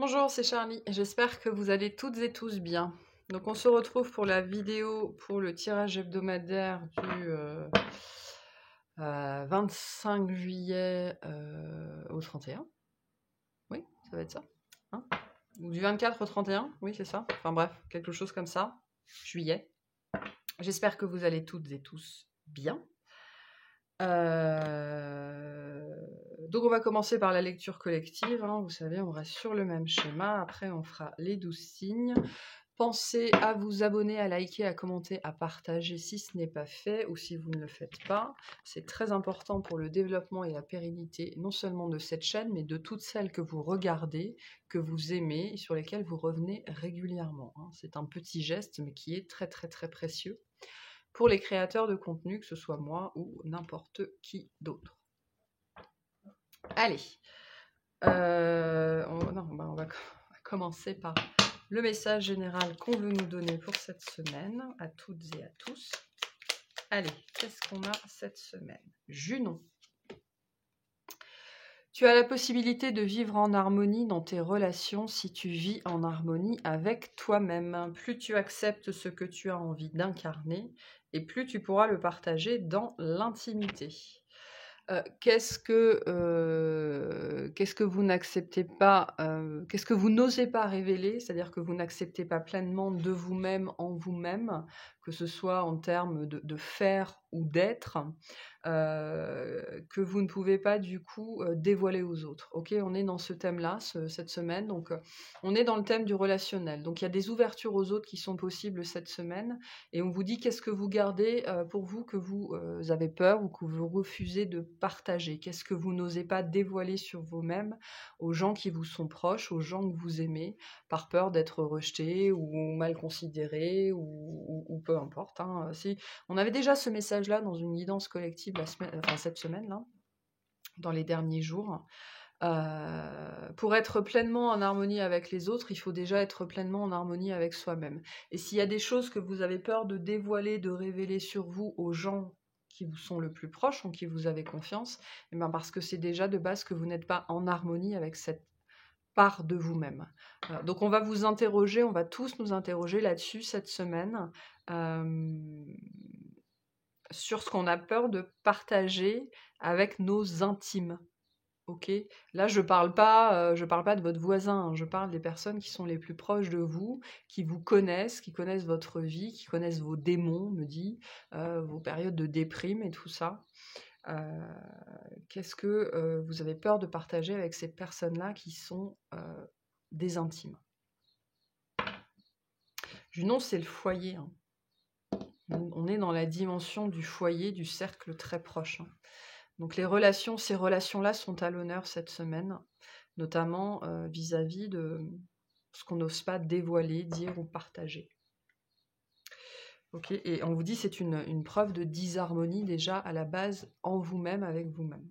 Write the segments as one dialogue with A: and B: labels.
A: Bonjour, c'est Charlie. J'espère que vous allez toutes et tous bien. Donc on se retrouve pour la vidéo pour le tirage hebdomadaire du 25 juillet au 31. Oui, ça va être ça. Hein, ou du 24 au 31, oui c'est ça. Enfin bref, quelque chose comme ça. Juillet. J'espère que vous allez toutes et tous bien. Donc on va commencer par la lecture collective, hein. Vous savez, on reste sur le même schéma. Après, on fera les 12 signes. Pensez à vous abonner, à liker, à commenter, à partager si ce n'est pas fait ou si vous ne le faites pas. C'est très important pour le développement et la pérennité, non seulement de cette chaîne, mais de toutes celles que vous regardez, que vous aimez et sur lesquelles vous revenez régulièrement, hein. C'est un petit geste, mais qui est très très très précieux pour les créateurs de contenu, que ce soit moi ou n'importe qui d'autre. Allez, on va commencer par le message général qu'on veut nous donner pour cette semaine, à toutes et à tous. Allez, qu'est-ce qu'on a cette semaine? Junon. Tu as la possibilité de vivre en harmonie dans tes relations si tu vis en harmonie avec toi-même. Plus tu acceptes ce que tu as envie d'incarner, et plus tu pourras le partager dans l'intimité. Qu'est-ce que vous n'acceptez pas, qu'est-ce que vous n'osez pas révéler? C'est-à-dire que vous n'acceptez pas pleinement de vous-même, en vous-même, que ce soit en termes de faire ou d'être, que vous ne pouvez pas du coup dévoiler aux autres. Ok, on est dans ce thème-là cette semaine, donc on est dans le thème du relationnel. Donc il y a des ouvertures aux autres qui sont possibles cette semaine, et on vous dit qu'est-ce que vous gardez pour vous, que vous avez peur ou que vous refusez de partager. Qu'est-ce que vous n'osez pas dévoiler sur vous-même aux gens qui vous sont proches, aux gens que vous aimez, par peur d'être rejeté ou mal considéré ou peu importe, hein. Si on avait déjà ce message-là dans une guidance collective cette semaine-là, dans les derniers jours. Pour être pleinement en harmonie avec les autres, il faut déjà être pleinement en harmonie avec soi-même. Et s'il y a des choses que vous avez peur de dévoiler, de révéler sur vous aux gens qui vous sont le plus proches, en qui vous avez confiance, et bien parce que c'est déjà de base que vous n'êtes pas en harmonie avec cette part de vous-même. Donc on va vous interroger, on va tous nous interroger là-dessus cette semaine, sur ce qu'on a peur de partager avec nos intimes. Ok, là je parle pas de votre voisin, hein, je parle des personnes qui sont les plus proches de vous, qui vous connaissent, qui connaissent votre vie, qui connaissent vos démons, me dit, vos périodes de déprime et tout ça. Qu'est-ce que vous avez peur de partager avec ces personnes-là qui sont des intimes? Junon, c'est le foyer, hein. On est dans la dimension du foyer, du cercle très proche, hein. Donc les relations, ces relations-là sont à l'honneur cette semaine, notamment vis-à-vis de ce qu'on n'ose pas dévoiler, dire ou partager. Ok, et on vous dit c'est une preuve de disharmonie déjà à la base en vous-même, avec vous-même.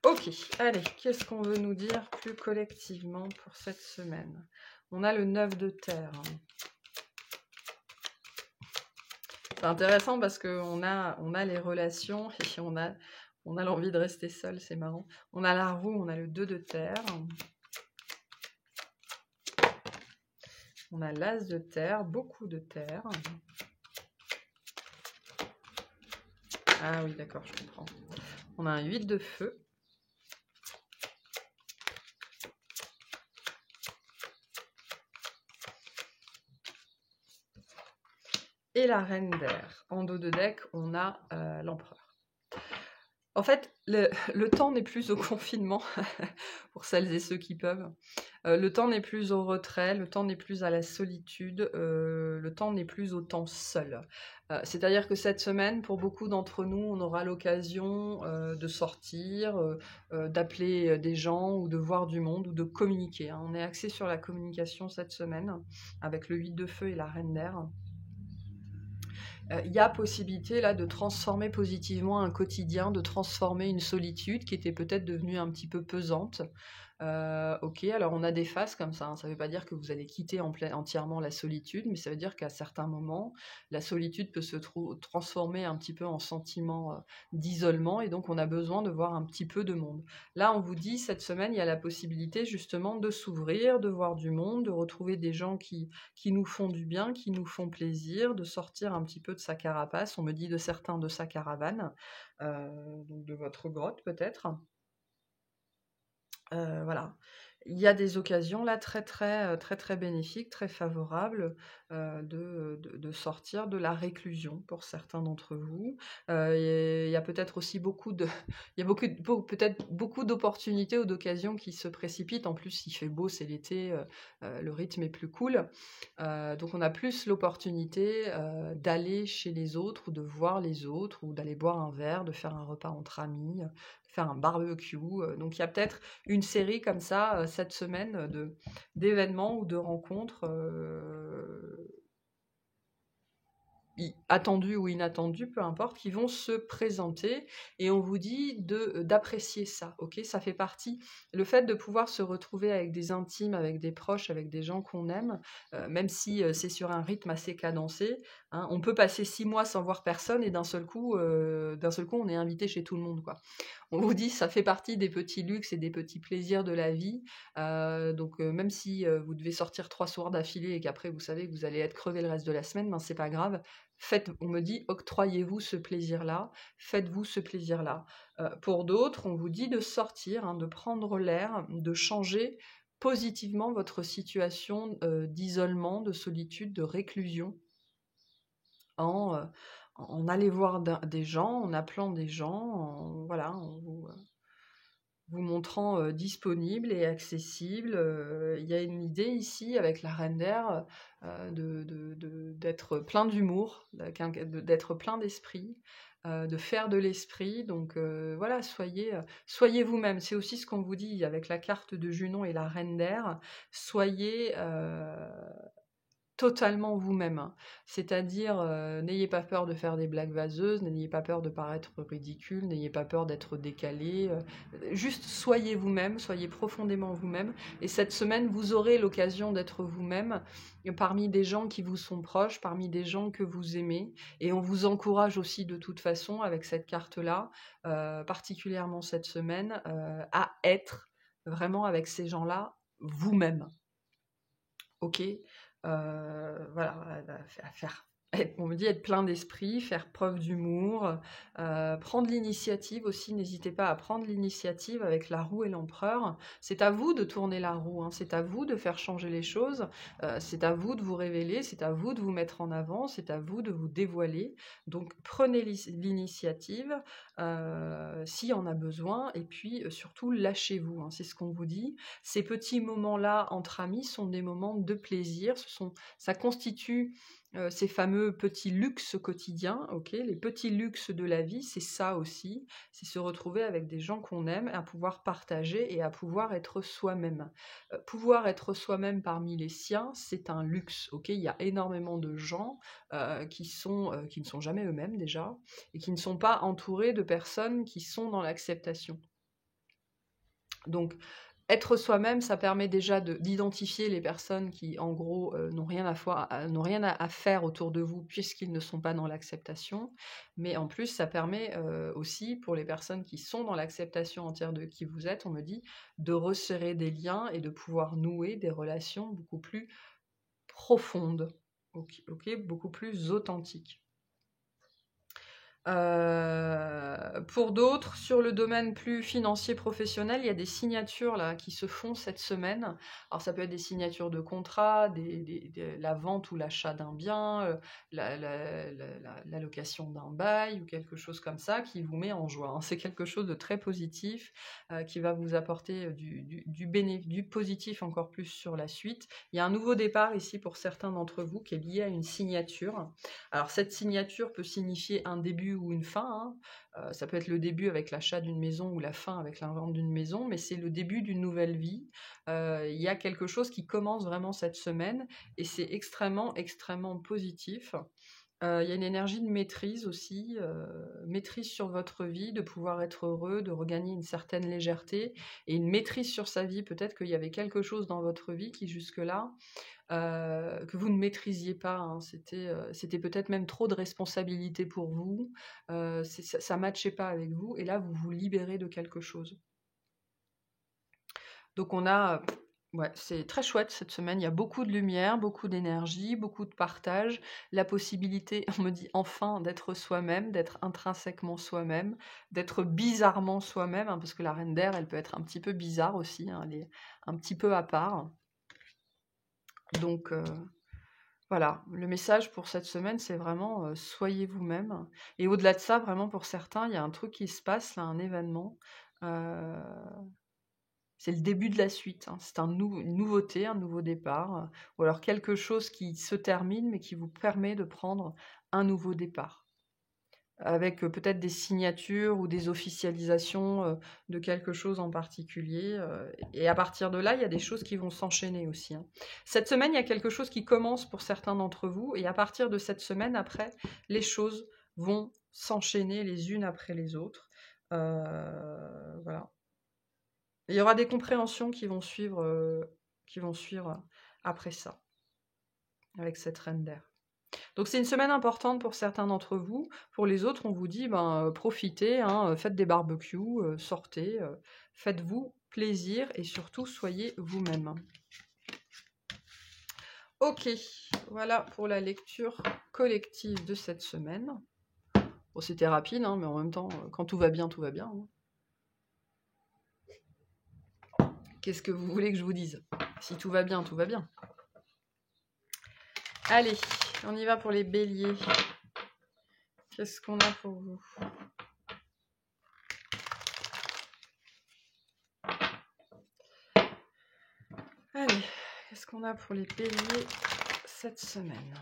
A: Ok, allez, qu'est-ce qu'on veut nous dire plus collectivement pour cette semaine? On a le 9 de terre. C'est intéressant parce qu'on a les relations et on a l'envie de rester seul, c'est marrant. On a la roue, on a le 2 de terre. On a l'as de terre, beaucoup de terre. Ah oui, d'accord, je comprends. On a un 8 de feu. Et la reine d'air. En dos de deck, on a l'empereur. En fait, le temps n'est plus au confinement, pour celles et ceux qui peuvent. Le temps n'est plus au retrait, le temps n'est plus à la solitude, le temps n'est plus au temps seul. C'est-à-dire que cette semaine, pour beaucoup d'entre nous, on aura l'occasion de sortir, d'appeler des gens ou de voir du monde ou de communiquer, hein. On est axé sur la communication cette semaine, avec le 8 de feu et la reine d'air. Il y a possibilité là de transformer positivement un quotidien, de transformer une solitude qui était peut-être devenue un petit peu pesante, Ok, alors on a des phases comme ça, hein. Ça ne veut pas dire que vous allez quitter entièrement la solitude, mais ça veut dire qu'à certains moments, la solitude peut se transformer un petit peu en sentiment d'isolement, et donc on a besoin de voir un petit peu de monde. Là, on vous dit, cette semaine, il y a la possibilité justement de s'ouvrir, de voir du monde, de retrouver des gens qui nous font du bien, qui nous font plaisir, de sortir un petit peu de sa carapace. On me dit de certains de sa caravane, donc de votre grotte peut-être. Voilà. Il y a des occasions là très bénéfiques, très favorables, de sortir de la réclusion pour certains d'entre vous. Et il y a peut-être aussi il y a peut-être beaucoup d'opportunités ou d'occasions qui se précipitent. En plus, il fait beau, c'est l'été, le rythme est plus cool. Donc on a plus l'opportunité, d'aller chez les autres ou de voir les autres ou d'aller boire un verre, de faire un repas entre amis, faire un barbecue. Donc il y a peut-être une série comme ça, cette semaine, d'événements ou de rencontres attendus ou inattendus, peu importe, qui vont se présenter, et on vous dit d'apprécier ça, ok? Ça fait partie, le fait de pouvoir se retrouver avec des intimes, avec des proches, avec des gens qu'on aime, même si c'est sur un rythme assez cadencé, hein, on peut passer 6 mois sans voir personne et d'un seul coup, on est invité chez tout le monde, quoi. On vous dit, ça fait partie des petits luxes et des petits plaisirs de la vie. Donc même si vous devez sortir 3 soirs d'affilée et qu'après vous savez que vous allez être crevé le reste de la semaine, ben c'est pas grave. On me dit, octroyez-vous ce plaisir-là, faites-vous ce plaisir-là. Pour d'autres, on vous dit de sortir, hein, de prendre l'air, de changer positivement votre situation d'isolement, de solitude, de réclusion, en, en allant voir des gens, en appelant des gens, voilà, en vous montrant disponible et accessible. Il y a une idée ici avec la reine d'air, d'être plein d'humour, d'être plein d'esprit, de faire de l'esprit. Donc voilà, soyez vous-même. C'est aussi ce qu'on vous dit avec la carte de Junon et la reine d'air. Soyez totalement vous-même, hein. C'est-à-dire, n'ayez pas peur de faire des blagues vaseuses, n'ayez pas peur de paraître ridicule, n'ayez pas peur d'être décalé, juste soyez vous-même, soyez profondément vous-même, et cette semaine, vous aurez l'occasion d'être vous-même, parmi des gens qui vous sont proches, parmi des gens que vous aimez, et on vous encourage aussi de toute façon avec cette carte-là, particulièrement cette semaine, à être vraiment avec ces gens-là, vous-même. Ok, voilà, à faire. On me dit être plein d'esprit, faire preuve d'humour, prendre l'initiative aussi. N'hésitez pas à prendre l'initiative avec la roue et l'empereur. C'est à vous de tourner la roue, hein. C'est à vous de faire changer les choses. C'est à vous de vous révéler. C'est à vous de vous mettre en avant. C'est à vous de vous dévoiler. Donc prenez l'initiative s'il y en a besoin. Et puis surtout, lâchez-vous, hein. C'est ce qu'on vous dit. Ces petits moments-là entre amis sont des moments de plaisir. Ça constitue ces fameux petits luxes quotidiens, ok? Les petits luxes de la vie, c'est ça aussi. C'est se retrouver avec des gens qu'on aime, à pouvoir partager et à pouvoir être soi-même. Pouvoir être soi-même parmi les siens, c'est un luxe, ok? Il y a énormément de gens qui ne sont jamais eux-mêmes déjà, et qui ne sont pas entourés de personnes qui sont dans l'acceptation. Donc, être soi-même, ça permet déjà d'identifier les personnes qui, en gros, n'ont rien à faire autour de vous puisqu'ils ne sont pas dans l'acceptation. Mais en plus, ça permet aussi, pour les personnes qui sont dans l'acceptation entière de qui vous êtes, on me dit, de resserrer des liens et de pouvoir nouer des relations beaucoup plus profondes, ok, beaucoup plus authentiques. Pour d'autres, sur le domaine plus financier professionnel, il y a des signatures là qui se font cette semaine. Alors ça peut être des signatures de contrat, la vente ou l'achat d'un bien, la location d'un bail ou quelque chose comme ça qui vous met en joie, hein. C'est quelque chose de très positif qui va vous apporter du positif encore plus sur la suite. Il y a un nouveau départ ici pour certains d'entre vous qui est lié à une signature. Alors cette signature peut signifier un début ou une fin, hein. Ça peut être le début avec l'achat d'une maison ou la fin avec la vente d'une maison, mais c'est le début d'une nouvelle vie. Il y a quelque chose qui commence vraiment cette semaine et c'est extrêmement, extrêmement positif. Il y a une énergie de maîtrise aussi, maîtrise sur votre vie, de pouvoir être heureux, de regagner une certaine légèreté et une maîtrise sur sa vie. Peut-être qu'il y avait quelque chose dans votre vie qui jusque-là, que vous ne maîtrisiez pas, hein. C'était peut-être même trop de responsabilités pour vous, ça matchait pas avec vous et là vous vous libérez de quelque chose. Donc on a, ouais, c'est très chouette cette semaine, il y a beaucoup de lumière, beaucoup d'énergie, beaucoup de partage, la possibilité, on me dit enfin, d'être soi-même, d'être intrinsèquement soi-même, d'être bizarrement soi-même, hein, parce que la reine d'air, elle peut être un petit peu bizarre aussi, hein, elle est un petit peu à part. Donc voilà, le message pour cette semaine, c'est vraiment soyez vous-même. Et au-delà de ça, vraiment pour certains, il y a un truc qui se passe, là, un événement. euh, c'est le début de la suite, hein. C'est une nouveauté, un nouveau départ, ou alors quelque chose qui se termine, mais qui vous permet de prendre un nouveau départ. Avec peut-être des signatures ou des officialisations de quelque chose en particulier. Et à partir de là, il y a des choses qui vont s'enchaîner aussi, hein. Cette semaine, il y a quelque chose qui commence pour certains d'entre vous, et à partir de cette semaine, après, les choses vont s'enchaîner les unes après les autres. Voilà. Et il y aura des compréhensions qui vont suivre après ça, avec cette reine d'air. Donc c'est une semaine importante pour certains d'entre vous. Pour les autres, on vous dit, profitez, hein, faites des barbecues, sortez, faites-vous plaisir et surtout soyez vous-même. Ok, voilà pour la lecture collective de cette semaine. Bon, c'était rapide, hein, mais en même temps, quand tout va bien, tout va bien, hein. Qu'est-ce que vous voulez que je vous dise? Si tout va bien, tout va bien. Allez, on y va pour les béliers. Qu'est-ce qu'on a pour vous? Allez, qu'est-ce qu'on a pour les béliers cette semaine?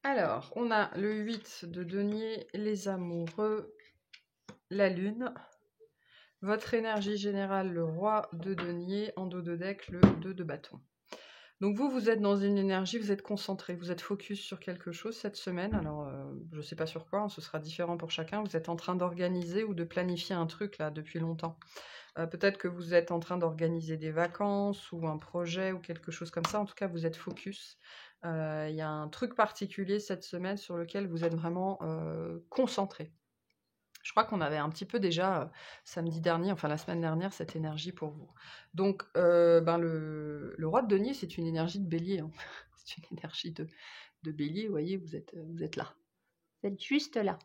A: Alors, on a le 8 de denier, les amoureux, la lune. Votre énergie générale, le roi de denier, en dos de deck, le 2 de bâton. Donc vous êtes dans une énergie, vous êtes concentré, vous êtes focus sur quelque chose cette semaine. Alors, je ne sais pas sur quoi, hein, ce sera différent pour chacun. Vous êtes en train d'organiser ou de planifier un truc là depuis longtemps. Peut-être que vous êtes en train d'organiser des vacances ou un projet ou quelque chose comme ça. En tout cas, vous êtes focus. Il y a un truc particulier cette semaine sur lequel vous êtes vraiment concentré. Je crois qu'on avait un petit peu déjà samedi dernier, enfin la semaine dernière, cette énergie pour vous. Donc, le roi de denier, c'est une énergie de bélier, hein. C'est une énergie de bélier, vous voyez, vous êtes là. Vous êtes juste là.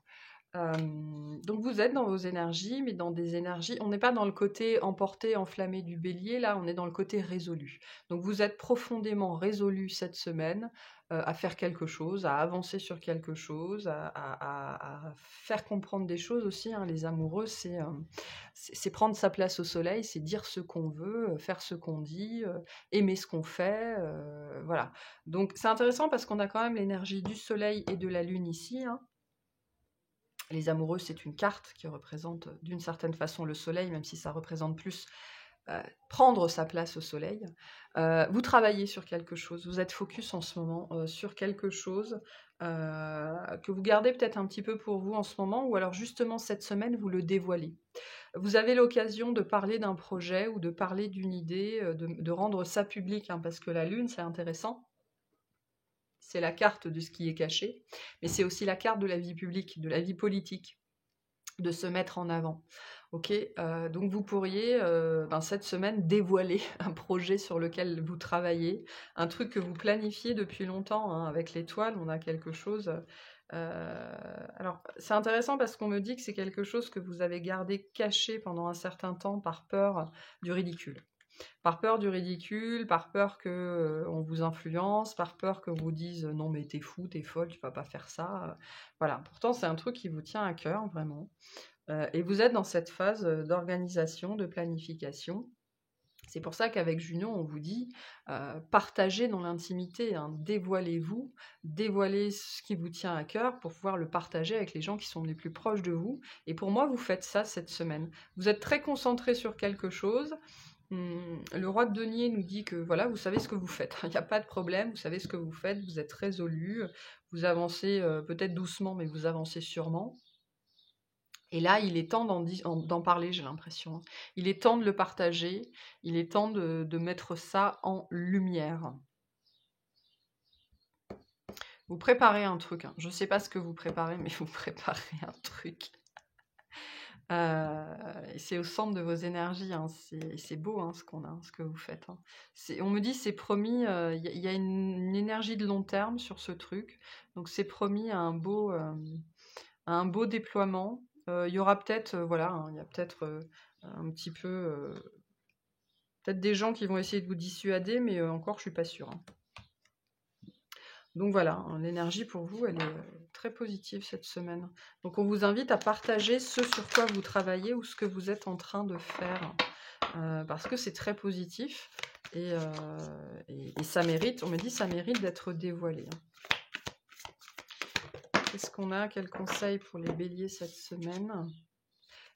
A: Donc vous êtes dans vos énergies, mais dans des énergies, on n'est pas dans le côté emporté, enflammé du bélier, là on est dans le côté résolu. Donc vous êtes profondément résolu cette semaine à faire quelque chose, à avancer sur quelque chose, à faire comprendre des choses aussi, hein. Les amoureux, c'est prendre sa place au soleil, c'est dire ce qu'on veut, faire ce qu'on dit, aimer ce qu'on fait, voilà. Donc c'est intéressant parce qu'on a quand même l'énergie du soleil et de la lune ici, hein. Les amoureux, c'est une carte qui représente d'une certaine façon le soleil, même si ça représente plus prendre sa place au soleil. Vous travaillez sur quelque chose, vous êtes focus en ce moment sur quelque chose que vous gardez peut-être un petit peu pour vous en ce moment, ou alors justement cette semaine, vous le dévoilez. Vous avez l'occasion de parler d'un projet ou de parler d'une idée, de rendre ça public, hein, parce que la lune, c'est intéressant. C'est la carte de ce qui est caché, mais c'est aussi la carte de la vie publique, de la vie politique, de se mettre en avant. Ok, donc vous pourriez cette semaine dévoiler un projet sur lequel vous travaillez, un truc que vous planifiez depuis longtemps, hein. Avec l'étoile, on a quelque chose. Alors, c'est intéressant parce qu'on me dit que c'est quelque chose que vous avez gardé caché pendant un certain temps par peur du ridicule. Par peur du ridicule, par peur qu'on vous influence, par peur que vous dise non mais t'es fou, t'es folle, tu vas pas faire ça. Voilà, pourtant c'est un truc qui vous tient à cœur vraiment. Et vous êtes dans cette phase d'organisation, de planification. C'est pour ça qu'avec Junio, on vous dit, partagez dans l'intimité, hein, dévoilez-vous, dévoilez ce qui vous tient à cœur pour pouvoir le partager avec les gens qui sont les plus proches de vous. Et pour moi, vous faites ça cette semaine. Vous êtes très concentré sur quelque chose. Le roi de denier nous dit que voilà, vous savez ce que vous faites. Il n'y a pas de problème, vous savez ce que vous faites, vous êtes résolu, vous avancez peut-être doucement, mais vous avancez sûrement. Et là, il est temps d'en parler, j'ai l'impression. Il est temps de le partager, il est temps de mettre ça en lumière. Vous préparez un truc, hein. Je ne sais pas ce que vous préparez, mais vous préparez un truc. C'est au centre de vos énergies, hein. C'est beau, hein, ce que vous faites, hein. On me dit, c'est promis, il y a une énergie de long terme sur ce truc, donc c'est promis un beau déploiement. Il y aura peut-être, voilà, hein, il y a peut-être un petit peu, peut-être des gens qui vont essayer de vous dissuader, mais encore, je suis pas sûre, hein. Donc voilà, hein, l'énergie pour vous, elle est très positive cette semaine. Donc on vous invite à partager ce sur quoi vous travaillez ou ce que vous êtes en train de faire, parce que c'est très positif et ça mérite, on me dit, ça mérite d'être dévoilé, hein. Qu'est-ce qu'on a? Quel conseil pour les béliers cette semaine?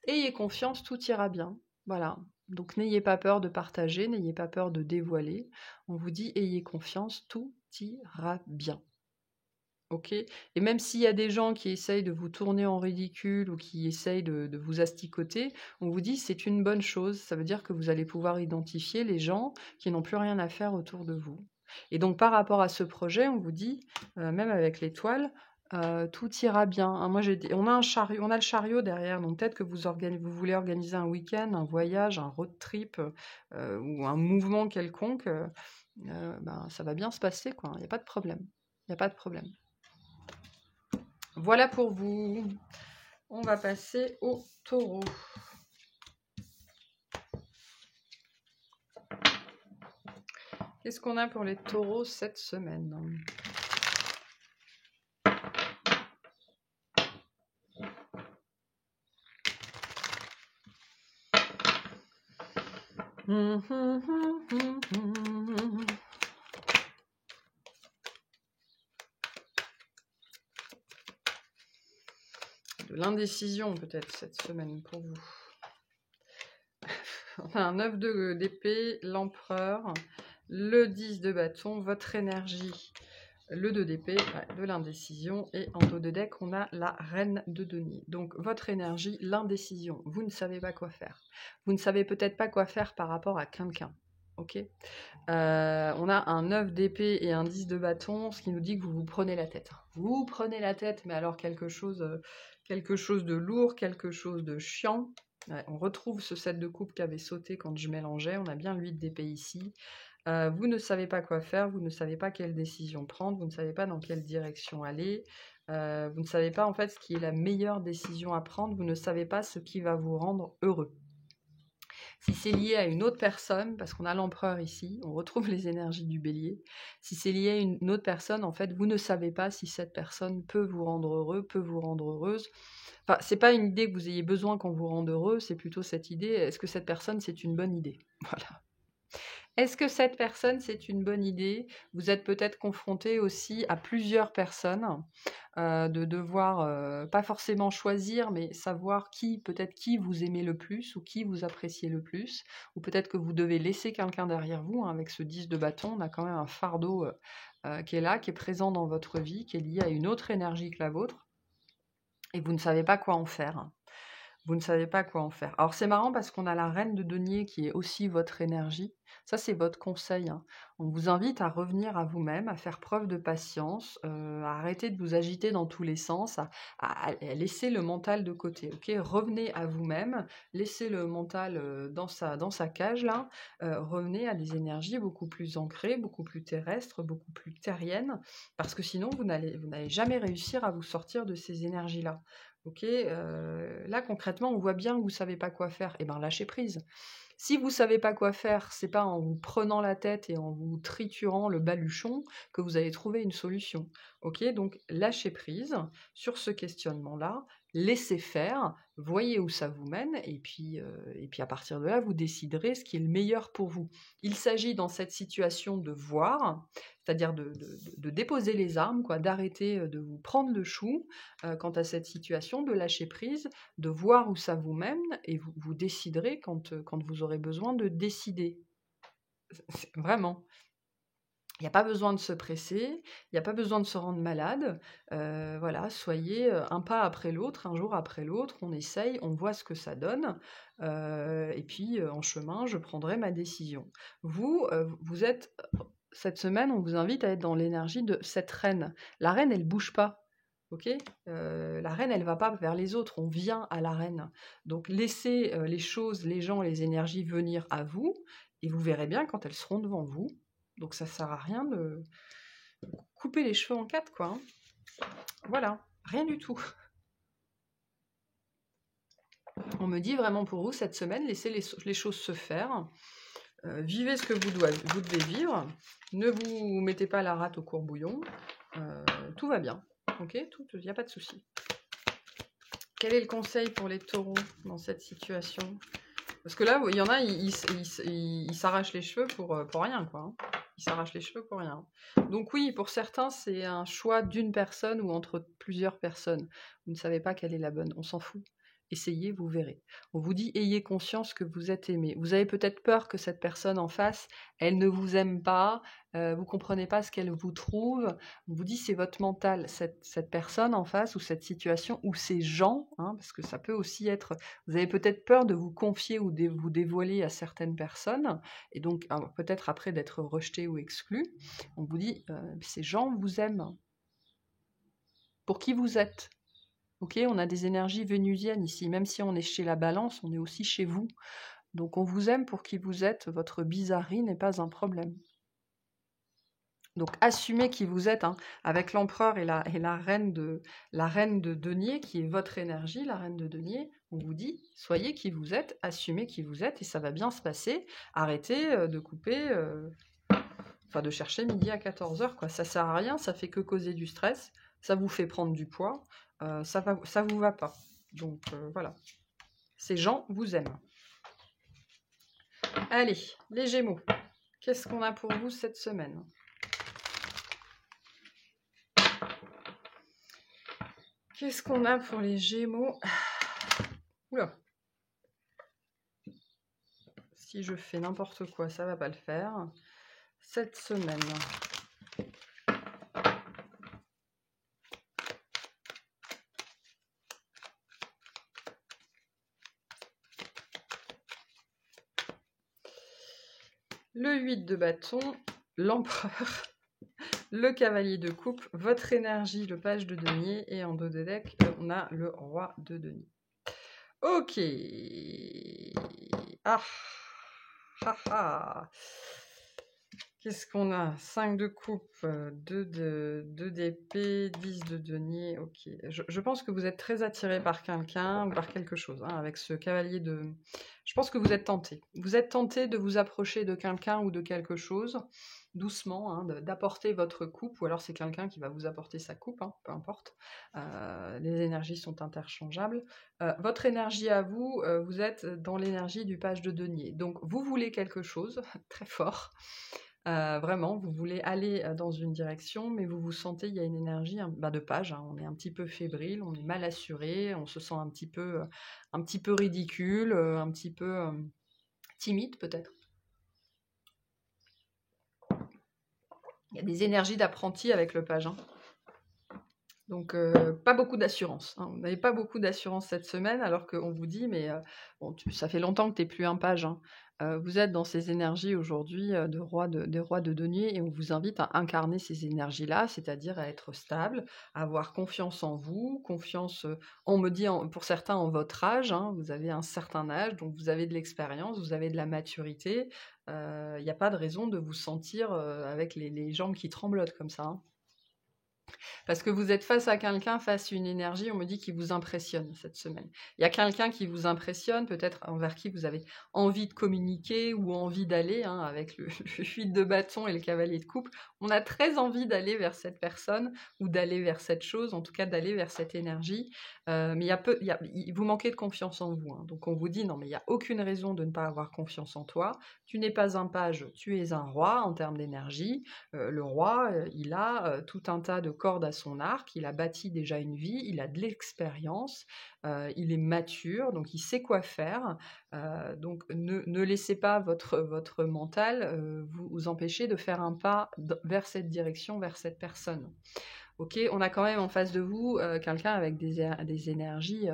A: Ayez confiance, tout ira bien. Voilà. Donc n'ayez pas peur de partager, n'ayez pas peur de dévoiler. On vous dit, ayez confiance, tout ira bien. Ok? Et même s'il y a des gens qui essayent de vous tourner en ridicule ou qui essayent de vous asticoter, on vous dit, c'est une bonne chose. Ça veut dire que vous allez pouvoir identifier les gens qui n'ont plus rien à faire autour de vous. Et donc par rapport à ce projet, on vous dit, même avec l'étoile, tout ira bien, hein. Moi, on a le chariot derrière, donc peut-être que vous voulez organiser un week-end, un voyage, un road trip ou un mouvement quelconque, ben, ça va bien se passer, quoi. Il n'y a pas de problème. Il n'y a pas de problème. Voilà pour vous. On va passer au taureau. Qu'est-ce qu'on a pour les taureaux cette semaine? De l'indécision peut-être cette semaine pour vous. On a un 9 d'épée, l'empereur, le 10 de bâton, votre énergie, le 2 d'épée, de l'indécision, et en dos de deck, on a la reine de denier. Donc votre énergie, l'indécision, vous ne savez pas quoi faire. Vous ne savez peut-être pas quoi faire par rapport à quelqu'un. Ok, on a un 9 d'épée et un 10 de bâton, ce qui nous dit que vous vous prenez la tête. Vous prenez la tête, mais alors quelque chose de lourd, quelque chose de chiant. Ouais, on retrouve ce 7 de coupe qui avait sauté quand je mélangeais, on a bien le 8 d'épée ici. Vous ne savez pas quoi faire, vous ne savez pas quelle décision prendre, vous ne savez pas dans quelle direction aller, vous ne savez pas en fait ce qui est la meilleure décision à prendre, vous ne savez pas ce qui va vous rendre heureux. Si c'est lié à une autre personne, parce qu'on a l'empereur ici, on retrouve les énergies du bélier, si c'est lié à une autre personne, en fait, vous ne savez pas si cette personne peut vous rendre heureux, peut vous rendre heureuse. Enfin, c'est pas une idée que vous ayez besoin qu'on vous rende heureux, c'est plutôt cette idée, est-ce que cette personne, c'est une bonne idée? Voilà. Est-ce que cette personne, c'est une bonne idée? Vous êtes peut-être confronté aussi à plusieurs personnes, de devoir, pas forcément choisir, mais savoir peut-être qui vous aimez le plus ou qui vous appréciez le plus. Ou peut-être que vous devez laisser quelqu'un derrière vous, hein. Avec ce 10 de bâton, on a quand même un fardeau qui est là, qui est présent dans votre vie, qui est lié à une autre énergie que la vôtre. Et vous ne savez pas quoi en faire. Vous ne savez pas quoi en faire. Alors c'est marrant parce qu'on a la reine de denier qui est aussi votre énergie. Ça, c'est votre conseil, hein. On vous invite à revenir à vous-même, à faire preuve de patience, à arrêter de vous agiter dans tous les sens, à laisser le mental de côté. Ok, revenez à vous-même, laissez le mental dans sa cage là. Revenez à des énergies beaucoup plus ancrées, beaucoup plus terrestres, beaucoup plus terriennes, parce que sinon vous n'allez jamais réussir à vous sortir de ces énergies-là. Ok, là concrètement, on voit bien que vous savez pas quoi faire. Eh ben, lâchez prise. Si vous savez pas quoi faire, c'est pas en vous prenant la tête et en vous triturant le baluchon que vous allez trouver une solution. Ok, donc lâchez prise sur ce questionnement-là laissez faire, voyez où ça vous mène, et puis à partir de là, vous déciderez ce qui est le meilleur pour vous. Il s'agit dans cette situation de voir, c'est-à-dire de déposer les armes, quoi, d'arrêter de vous prendre le chou quant à cette situation, de lâcher prise, de voir où ça vous mène, et vous déciderez quand vous aurez besoin de décider. Vraiment. Il n'y a pas besoin de se presser, il n'y a pas besoin de se rendre malade. Voilà, soyez un pas après l'autre, un jour après l'autre, on essaye, on voit ce que ça donne. Et puis, en chemin, je prendrai ma décision. Vous êtes, cette semaine, on vous invite à être dans l'énergie de cette reine. La reine, elle ne bouge pas. Ok, la reine, elle ne va pas vers les autres, on vient à la reine. Donc laissez les choses, les gens, les énergies venir à vous, et vous verrez bien quand elles seront devant vous. Donc ça sert à rien de couper les cheveux en quatre, quoi. Hein. Voilà, rien du tout. On me dit vraiment pour vous, cette semaine, laissez les choses se faire. Vivez ce que vous devez vivre. Ne vous mettez pas la rate au courbouillon. Tout va bien. Ok, il n'y a pas de souci. Quel est le conseil pour les taureaux dans cette situation? Parce que là, il y en a, ils s'arrachent les cheveux pour rien, quoi. Hein. Ils s'arrachent les cheveux pour rien. Donc oui, pour certains, c'est un choix d'une personne ou entre plusieurs personnes. Vous ne savez pas quelle est la bonne. On s'en fout. Essayez, vous verrez. On vous dit, ayez conscience que vous êtes aimé. Vous avez peut-être peur que cette personne en face, elle ne vous aime pas, vous comprenez pas ce qu'elle vous trouve. On vous dit, c'est votre mental. Cette personne en face, ou cette situation, ou ces gens, hein, parce que ça peut aussi être... Vous avez peut-être peur de vous confier ou de vous dévoiler à certaines personnes, et donc peut-être après d'être rejeté ou exclu. On vous dit, ces gens vous aiment. Pour qui vous êtes. Ok, on a des énergies vénusiennes ici. Même si on est chez la balance, on est aussi chez vous. Donc on vous aime pour qui vous êtes. Votre bizarrerie n'est pas un problème. Donc assumez qui vous êtes, hein, avec l'empereur et la reine de denier, qui est votre énergie, la reine de denier. On vous dit, soyez qui vous êtes, assumez qui vous êtes, et ça va bien se passer. Arrêtez de couper, de chercher midi à 14h, quoi. Ça sert à rien, ça fait que causer du stress, ça vous fait prendre du poids. Ça vous va pas. Donc voilà. Ces gens vous aiment. Allez, les Gémeaux. Qu'est-ce qu'on a pour vous cette semaine? Qu'est-ce qu'on a pour les Gémeaux? Oula. Si je fais n'importe quoi, ça va pas le faire. Cette semaine. Le 8 de bâton, l'empereur, le cavalier de coupe, votre énergie, le page de denier, et en dos de deck, on a le roi de denier. Ok. Ah. Ha ha. Qu'est-ce qu'on a? 5 de coupe, 2 d'épée, 10 de denier. Ok. Je pense que vous êtes très attiré par quelqu'un ou par quelque chose, hein, avec ce cavalier de... Je pense que vous êtes tenté. Vous êtes tenté de vous approcher de quelqu'un ou de quelque chose, doucement, hein, d'apporter votre coupe, ou alors c'est quelqu'un qui va vous apporter sa coupe, hein, peu importe. Les énergies sont interchangeables. Votre énergie à vous, vous êtes dans l'énergie du page de denier. Donc vous voulez quelque chose très fort. Vraiment, vous voulez aller dans une direction, mais vous vous sentez, il y a une énergie de page, hein, on est un petit peu fébrile, on est mal assuré, on se sent un petit peu ridicule, un petit peu timide peut-être. Il y a des énergies d'apprenti avec le page. Hein. Donc, pas beaucoup d'assurance. Hein. Vous n'avez pas beaucoup d'assurance cette semaine, alors qu'on vous dit, mais ça fait longtemps que tu n'es plus un page. Hein. Vous êtes dans ces énergies aujourd'hui de roi de denier, et on vous invite à incarner ces énergies-là, c'est-à-dire à être stable, à avoir confiance en vous, confiance, on me dit pour certains en votre âge, hein, vous avez un certain âge, donc vous avez de l'expérience, vous avez de la maturité, il n'y a pas de raison de vous sentir avec les jambes qui tremblotent comme ça. Hein. Parce que vous êtes face à quelqu'un, face à une énergie, on me dit, qui vous impressionne cette semaine. Il y a quelqu'un qui vous impressionne, peut-être envers qui vous avez envie de communiquer ou envie d'aller, hein, avec le 8 de bâton et le cavalier de coupe. On a très envie d'aller vers cette personne ou d'aller vers cette chose, en tout cas d'aller vers cette énergie. Mais vous manquez de confiance en vous. Hein. Donc on vous dit, non mais il n'y a aucune raison de ne pas avoir confiance en toi. Tu n'es pas un page, tu es un roi en termes d'énergie. Le roi, il a tout un tas de cordes à son arc, il a bâti déjà une vie, il a de l'expérience, il est mature, donc il sait quoi faire. Donc ne laissez pas votre mental vous empêcher de faire un pas vers cette direction, vers cette personne. Ok, on a quand même en face de vous quelqu'un avec des énergies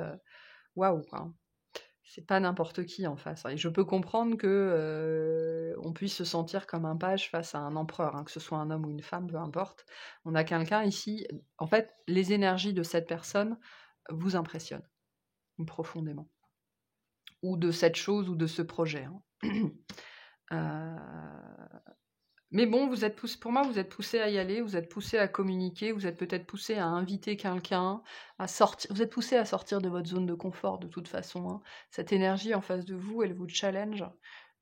A: waouh, quoi. C'est pas n'importe qui en face. Hein. Et je peux comprendre que on puisse se sentir comme un page face à un empereur, hein, que ce soit un homme ou une femme, peu importe. On a quelqu'un ici. En fait, les énergies de cette personne vous impressionnent profondément, ou de cette chose ou de ce projet. Hein. Mais bon, pour moi, vous êtes poussé à y aller, vous êtes poussé à communiquer, vous êtes peut-être poussé à inviter quelqu'un, à sortir. Vous êtes poussé à sortir de votre zone de confort de toute façon. Hein. Cette énergie en face de vous, elle vous challenge,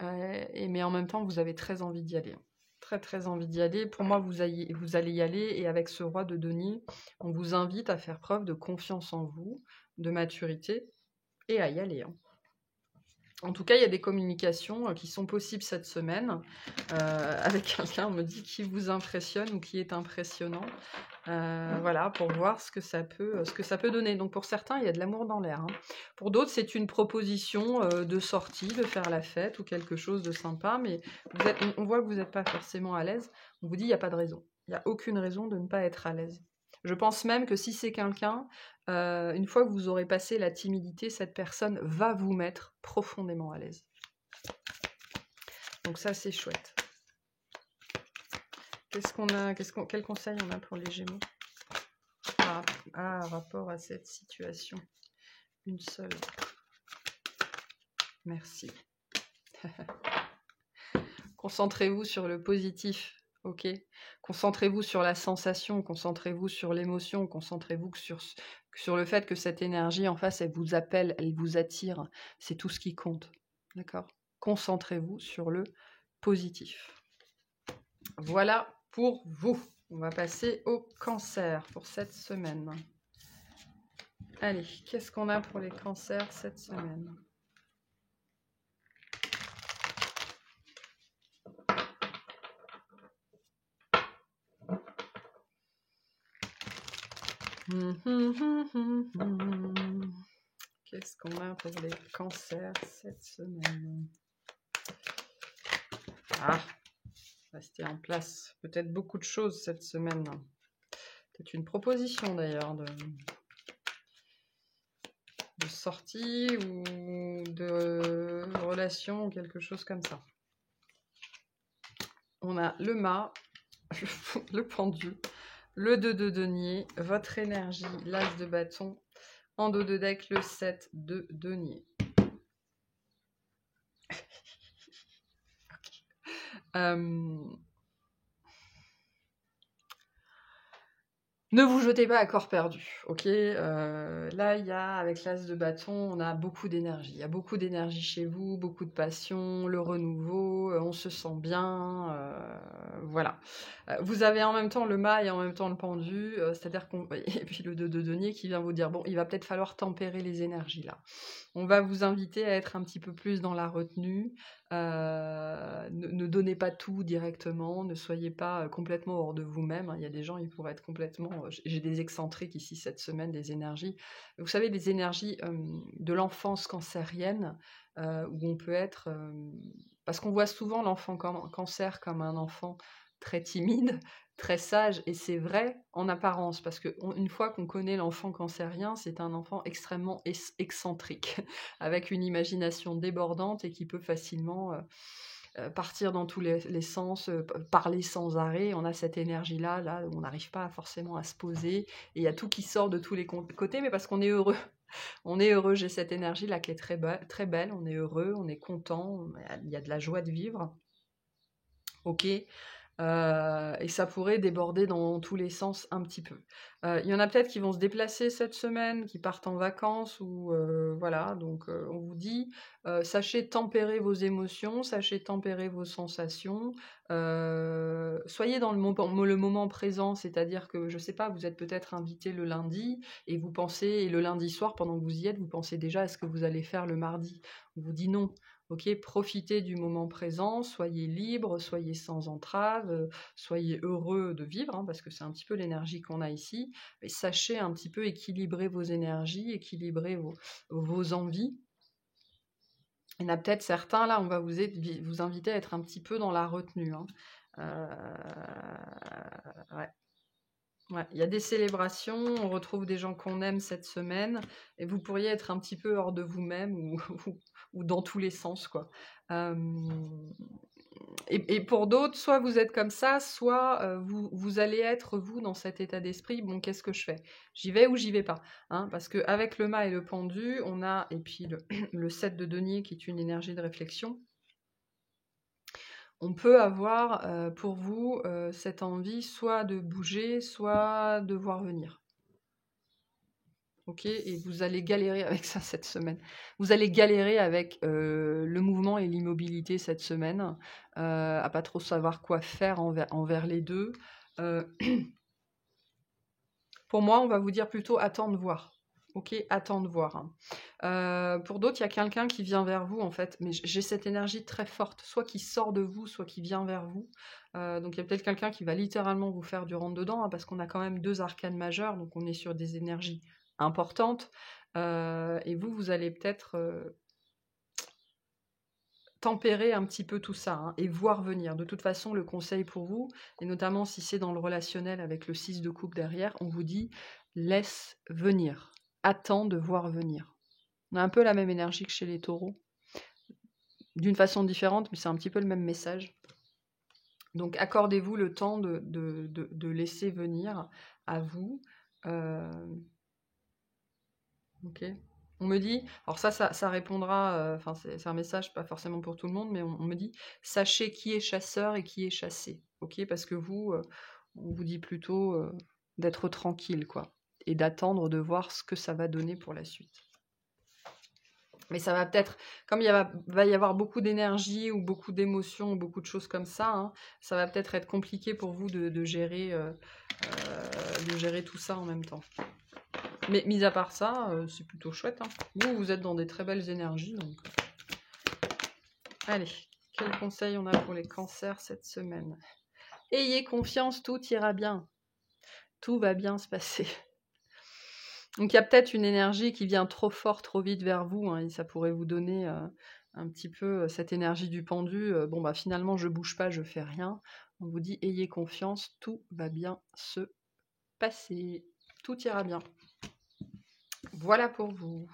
A: mais en même temps, vous avez très envie d'y aller. Très très envie d'y aller. Pour moi, vous allez y aller, et avec ce roi de denier, on vous invite à faire preuve de confiance en vous, de maturité, et à y aller. Hein. En tout cas, il y a des communications qui sont possibles cette semaine avec quelqu'un, on me dit, qui vous impressionne ou qui est impressionnant. Voilà, pour voir ce que ça peut donner. Donc pour certains, il y a de l'amour dans l'air. Hein. Pour d'autres, c'est une proposition de sortie, de faire la fête ou quelque chose de sympa, mais on voit que vous n'êtes pas forcément à l'aise. On vous dit, il n'y a pas de raison. Il n'y a aucune raison de ne pas être à l'aise. Je pense même que si c'est quelqu'un, une fois que vous aurez passé la timidité, cette personne va vous mettre profondément à l'aise. Donc ça, c'est chouette. Quel conseil on a pour les Gémeaux rapport à cette situation? Une seule. Merci. Concentrez-vous sur le positif. Ok, concentrez-vous sur la sensation, concentrez-vous sur l'émotion, concentrez-vous sur le fait que cette énergie en face, elle vous appelle, elle vous attire. C'est tout ce qui compte. D'accord? Concentrez-vous sur le positif. Voilà pour vous. On va passer au cancer pour cette semaine. Allez, qu'est-ce qu'on a pour les cancers cette semaine ? Qu'est-ce qu'on a pour les cancers cette semaine? Restez en place. Peut-être beaucoup de choses cette semaine. Peut-être une proposition d'ailleurs de sortie ou de relation, quelque chose comme ça. On a le mât, le pendu, le 2 de denier, votre énergie, l'as de bâton, en dos de deck, le 7 de denier. Ne vous jetez pas à corps perdu, ok? Là, avec l'as de bâton, on a beaucoup d'énergie. Il y a beaucoup d'énergie chez vous, beaucoup de passion, le renouveau, on se sent bien, voilà. Vous avez en même temps le mât et en même temps le pendu, c'est-à-dire et puis le 2 de denier qui vient vous dire, bon, il va peut-être falloir tempérer les énergies là. On va vous inviter à être un petit peu plus dans la retenue. Ne donnez pas tout directement, ne soyez pas complètement hors de vous-même. Il y a des gens, ils pourraient être complètement... J'ai des excentriques ici cette semaine, des énergies. Vous savez, des énergies de l'enfance cancérienne, où on peut être... parce qu'on voit souvent l'enfant cancer comme un enfant très timide, très sage, et c'est vrai en apparence, parce qu'une fois qu'on connaît l'enfant cancérien, c'est un enfant extrêmement excentrique, avec une imagination débordante et qui peut facilement partir dans tous les sens, parler sans arrêt. On a cette énergie-là, là, où on n'arrive pas forcément à se poser, et il y a tout qui sort de tous les côtés, mais parce qu'on est heureux. On est heureux, j'ai cette énergie-là qui est très belle, on est heureux, on est content, il y a de la joie de vivre. Ok. Et ça pourrait déborder dans tous les sens un petit peu. Il y en a peut-être qui vont se déplacer cette semaine, qui partent en vacances ou voilà, donc on vous dit, sachez tempérer vos émotions, sachez tempérer vos sensations, soyez dans le moment présent, c'est-à-dire que, je sais pas, vous êtes peut-être invité le lundi et vous pensez et le lundi soir, pendant que vous y êtes, vous pensez déjà à ce que vous allez faire le mardi. On vous dit non. OK, profitez du moment présent, soyez libre, soyez sans entrave, soyez heureux de vivre, hein, parce que c'est un petit peu l'énergie qu'on a ici. Mais sachez un petit peu équilibrer vos énergies, équilibrer vos envies. Il y en a peut-être certains, là, on va vous inviter à être un petit peu dans la retenue, hein. Ouais. Ouais, il y a des célébrations, on retrouve des gens qu'on aime cette semaine, et vous pourriez être un petit peu hors de vous-même ou, ou dans tous les sens, quoi. Euh, et pour d'autres, soit vous êtes comme ça, soit vous allez être, vous, dans cet état d'esprit, bon, qu'est-ce que je fais? J'y vais ou j'y vais pas, hein, parce qu'avec le mât et le pendu, on a, et puis le 7 de denier, qui est une énergie de réflexion, on peut avoir pour vous cette envie soit de bouger, soit de voir venir. Ok, et vous allez galérer avec ça cette semaine. Vous allez galérer avec le mouvement et l'immobilité cette semaine, à pas trop savoir quoi faire envers les deux. Pour moi, on va vous dire plutôt attendre voir. Ok, attendre voir, hein. Pour d'autres, il y a quelqu'un qui vient vers vous, en fait, mais j'ai cette énergie très forte, soit qui sort de vous, soit qui vient vers vous. Donc il y a peut-être quelqu'un qui va littéralement vous faire du rentre-dedans, hein, parce qu'on a quand même 2 arcanes majeures, donc on est sur des énergies importantes. Et vous allez peut-être tempérer un petit peu tout ça, hein, et voir venir. De toute façon, le conseil pour vous, et notamment si c'est dans le relationnel avec le 6 de coupe derrière, on vous dit laisse venir, attends de voir venir. On a un peu la même énergie que chez les taureaux, d'une façon différente, mais c'est un petit peu le même message. Donc accordez-vous le temps de laisser venir à vous. Ok. On me dit, alors ça répondra, enfin c'est un message pas forcément pour tout le monde, mais on me dit, sachez qui est chasseur et qui est chassé, ok? Parce que vous, on vous dit plutôt d'être tranquille, quoi, et d'attendre de voir ce que ça va donner pour la suite. Mais ça va peut-être, comme va y avoir beaucoup d'énergie ou beaucoup d'émotions ou beaucoup de choses comme ça, hein, ça va peut-être être compliqué pour vous de gérer tout ça en même temps. Mais mis à part ça, c'est plutôt chouette, hein. Vous êtes dans des très belles énergies. Donc... Allez, quel conseil on a pour les cancers cette semaine? Ayez confiance, tout ira bien. Tout va bien se passer. Donc il y a peut-être une énergie qui vient trop fort, trop vite vers vous, hein, et ça pourrait vous donner un petit peu cette énergie du pendu. Bon, bah finalement, je bouge pas, je fais rien. On vous dit, ayez confiance, tout va bien se passer. Tout ira bien. Voilà pour vous.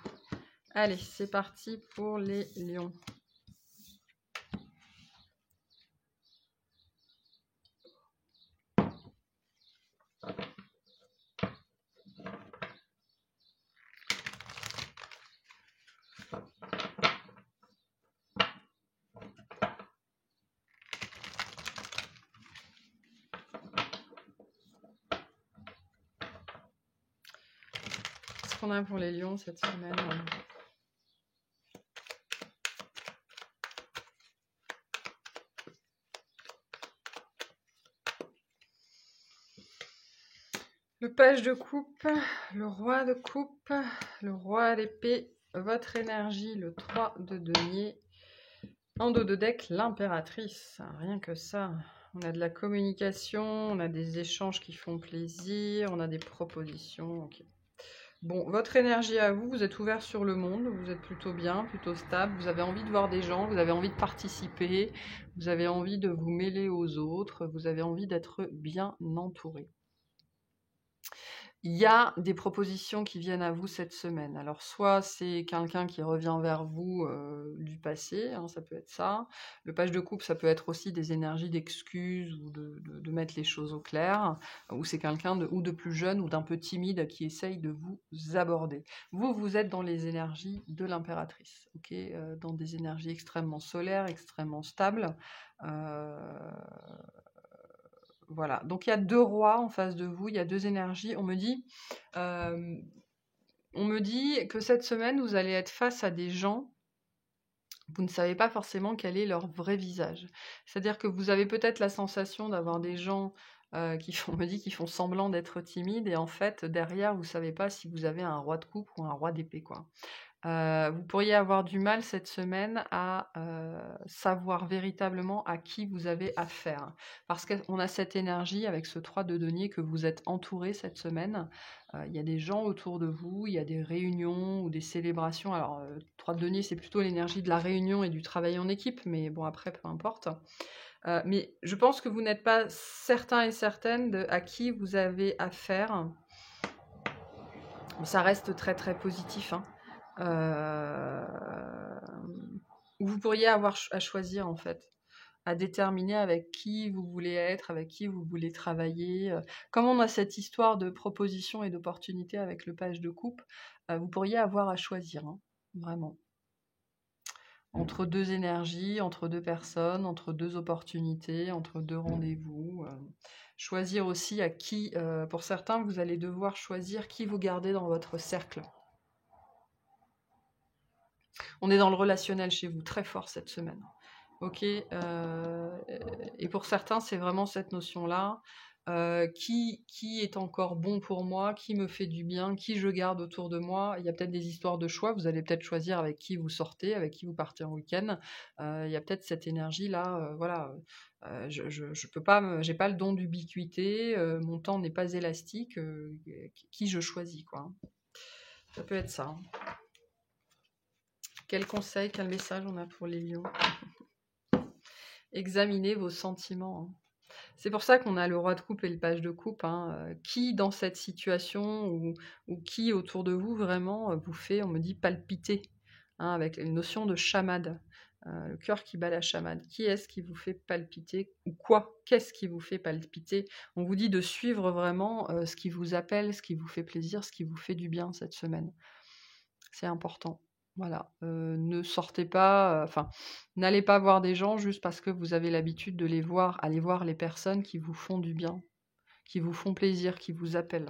A: Allez, c'est parti pour les lions. Qu'est-ce qu'on a pour les lions cette semaine? Le page de coupe, le roi de coupe, le roi d'épée, votre énergie, le 3 de denier, en dos de deck, l'impératrice. Rien que ça, on a de la communication, on a des échanges qui font plaisir, on a des propositions. Okay. Bon, votre énergie à vous, vous êtes ouvert sur le monde, vous êtes plutôt bien, plutôt stable, vous avez envie de voir des gens, vous avez envie de participer, vous avez envie de vous mêler aux autres, vous avez envie d'être bien entouré. Il y a des propositions qui viennent à vous cette semaine. Alors, soit c'est quelqu'un qui revient vers vous du passé, hein, ça peut être ça. Le page de coupe, ça peut être aussi des énergies d'excuses ou de mettre les choses au clair. Ou c'est quelqu'un ou de plus jeune ou d'un peu timide qui essaye de vous aborder. Vous êtes dans les énergies de l'impératrice, okay, dans des énergies extrêmement solaires, extrêmement stables. voilà. Donc il y a 2 rois en face de vous, il y a 2 énergies. On me dit que cette semaine, vous allez être face à des gens, vous ne savez pas forcément quel est leur vrai visage. C'est-à-dire que vous avez peut-être la sensation d'avoir des gens, on me dit, qui font semblant d'être timides et en fait, derrière, vous savez pas si vous avez un roi de coupe ou un roi d'épée, quoi. Vous pourriez avoir du mal cette semaine à, savoir véritablement à qui vous avez affaire. Parce qu'on a cette énergie avec ce 3 de denier que vous êtes entouré cette semaine. Il y a des gens autour de vous, il y a des réunions ou des célébrations. Alors, 3 de denier, c'est plutôt l'énergie de la réunion et du travail en équipe, mais bon après peu importe. Mais je pense que vous n'êtes pas certain et certaine à qui vous avez affaire. Ça reste très, très positif, hein. Vous pourriez avoir à choisir, en fait, à déterminer avec qui vous voulez être, avec qui vous voulez travailler. Comme on a cette histoire de proposition et d'opportunité avec le page de coupe, vous pourriez avoir à choisir, hein, vraiment. Entre 2 énergies, entre 2 personnes, entre 2 opportunités, entre 2 rendez-vous. Choisir aussi à qui, pour certains, vous allez devoir choisir qui vous gardez dans votre cercle. On est dans le relationnel chez vous, très fort cette semaine. Ok, et pour certains, c'est vraiment cette notion-là. Qui est encore bon pour moi, qui me fait du bien, qui je garde autour de moi. Il y a peut-être des histoires de choix, vous allez peut-être choisir avec qui vous sortez, avec qui vous partez en week-end. Il y a peut-être cette énergie-là, voilà. Je peux pas, j'ai pas le don d'ubiquité, mon temps n'est pas élastique, qui je choisis, quoi. Ça peut être ça, hein. Quel conseil, quel message on a pour les lions? Examinez vos sentiments, hein. C'est pour ça qu'on a le roi de coupe et le page de coupe, hein. Qui dans cette situation ou qui autour de vous vraiment vous fait, on me dit, palpiter, hein, avec une notion de chamade, le cœur qui bat la chamade. Qui est-ce qui vous fait palpiter ou quoi? Qu'est-ce qui vous fait palpiter? On vous dit de suivre vraiment ce qui vous appelle, ce qui vous fait plaisir, ce qui vous fait du bien cette semaine. C'est important. Voilà, ne sortez pas, n'allez pas voir des gens juste parce que vous avez l'habitude de les voir. Allez voir les personnes qui vous font du bien, qui vous font plaisir, qui vous appellent.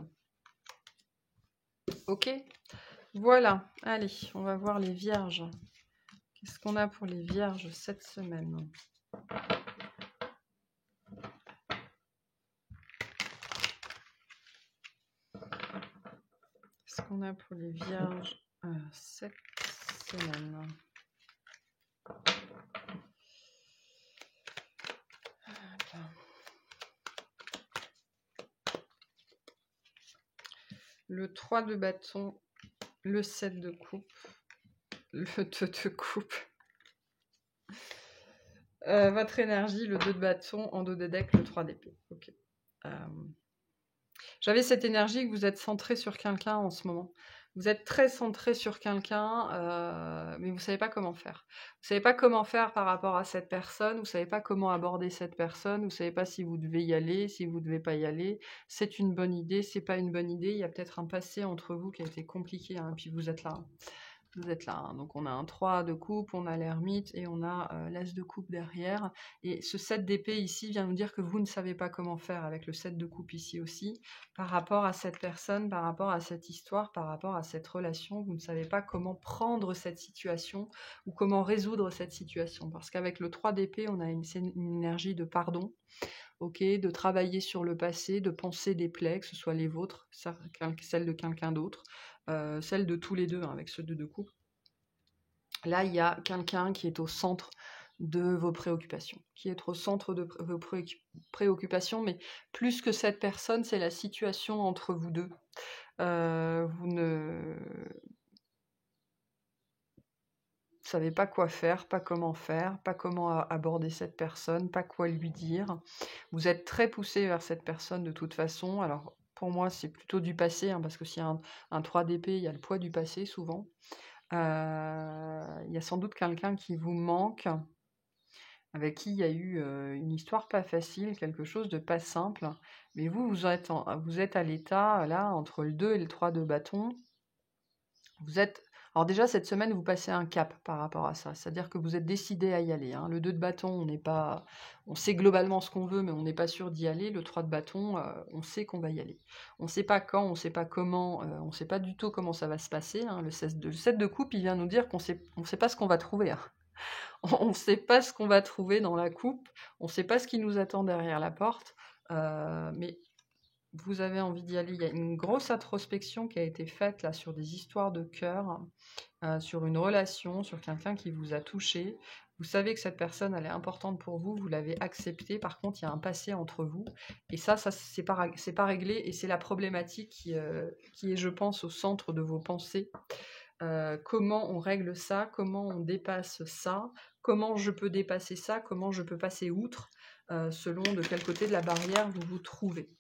A: OK? Voilà, allez, on va voir les vierges. Qu'est-ce qu'on a pour les vierges cette semaine? Qu'est-ce qu'on a pour les vierges cette semaine? Le 3 de bâton, le 7 de coupe, le 2 de coupe. Votre énergie, le 2 de bâton, en dos de deck, le 3 d'épée. Ok. J'avais cette énergie que vous êtes centré sur quelqu'un en ce moment. Vous êtes très centré sur quelqu'un, mais vous ne savez pas comment faire. Vous ne savez pas comment faire par rapport à cette personne, vous ne savez pas comment aborder cette personne, vous ne savez pas si vous devez y aller, si vous ne devez pas y aller. C'est une bonne idée, c'est pas une bonne idée. Il y a peut-être un passé entre vous qui a été compliqué, hein, puis vous êtes là. Vous êtes là, hein. Donc on a un 3 de coupe, on a l'ermite et on a l'as de coupe derrière. Et ce 7 d'épée ici vient nous dire que vous ne savez pas comment faire avec le 7 de coupe ici aussi, par rapport à cette personne, par rapport à cette histoire, par rapport à cette relation. Vous ne savez pas comment prendre cette situation ou comment résoudre cette situation. Parce qu'avec le 3 d'épée, on a une énergie de pardon. Ok, de travailler sur le passé, de penser des plaies, que ce soit les vôtres, celles de quelqu'un d'autre, celles de tous les deux, hein, avec ce 2 de coupe. Là, il y a quelqu'un qui est au centre de vos préoccupations, qui est au centre de vos préoccupations, mais plus que cette personne, c'est la situation entre vous deux. Vous ne savez pas quoi faire, pas comment faire, pas comment aborder cette personne, pas quoi lui dire. Vous êtes très poussé vers cette personne de toute façon. Alors, pour moi, c'est plutôt du passé, hein, parce que s'il y a un 3 d'épée, il y a le poids du passé souvent. Il y a sans doute quelqu'un qui vous manque, avec qui il y a eu une histoire pas facile, quelque chose de pas simple. Mais vous êtes à l'état, là, entre le 2 et le 3 de bâton. Vous êtes Alors déjà, cette semaine, vous passez un cap par rapport à ça. C'est-à-dire que vous êtes décidé à y aller, hein. Le 2 de bâton, on n'est pas... On sait globalement ce qu'on veut, mais on n'est pas sûr d'y aller. Le 3 de bâton, on sait qu'on va y aller. On ne sait pas quand, on ne sait pas comment, on ne sait pas du tout comment ça va se passer, hein. Le 7 de coupe, il vient nous dire on sait pas ce qu'on va trouver, hein. On ne sait pas ce qu'on va trouver dans la coupe, on ne sait pas ce qui nous attend derrière la porte, mais vous avez envie d'y aller. Il y a une grosse introspection qui a été faite là sur des histoires de cœur, sur une relation, sur quelqu'un qui vous a touché. Vous savez que cette personne, elle est importante pour vous, vous l'avez acceptée. Par contre, il y a un passé entre vous. Et ça c'est pas réglé. Et c'est la problématique qui est, je pense, au centre de vos pensées. Comment on règle ça, comment on dépasse ça, comment je peux dépasser ça, comment je peux passer outre, selon de quel côté de la barrière vous vous trouvez.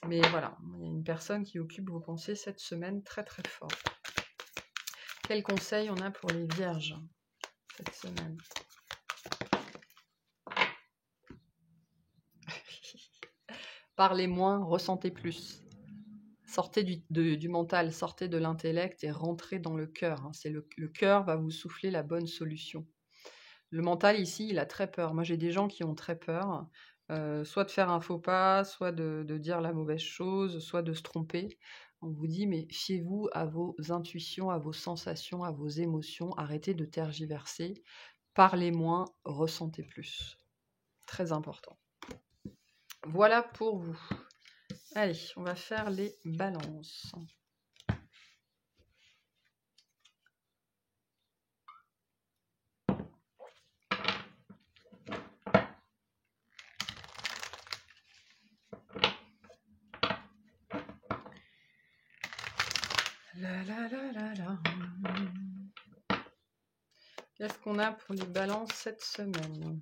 A: Mais voilà, il y a une personne qui occupe vos pensées cette semaine très très fort. Quels conseils on a pour les vierges cette semaine? Parlez moins, ressentez plus. Sortez du mental, sortez de l'intellect et rentrez dans le cœur, hein. Le cœur va vous souffler la bonne solution. Le mental ici, il a très peur. Moi, j'ai des gens qui ont très peur, soit de faire un faux pas, soit de dire la mauvaise chose, soit de se tromper. On vous dit, mais fiez-vous à vos intuitions, à vos sensations, à vos émotions. Arrêtez de tergiverser. Parlez moins, ressentez plus. Très important. Voilà pour vous. Allez, on va faire les balances. La la la la la. Qu'est-ce qu'on a pour les balances cette semaine?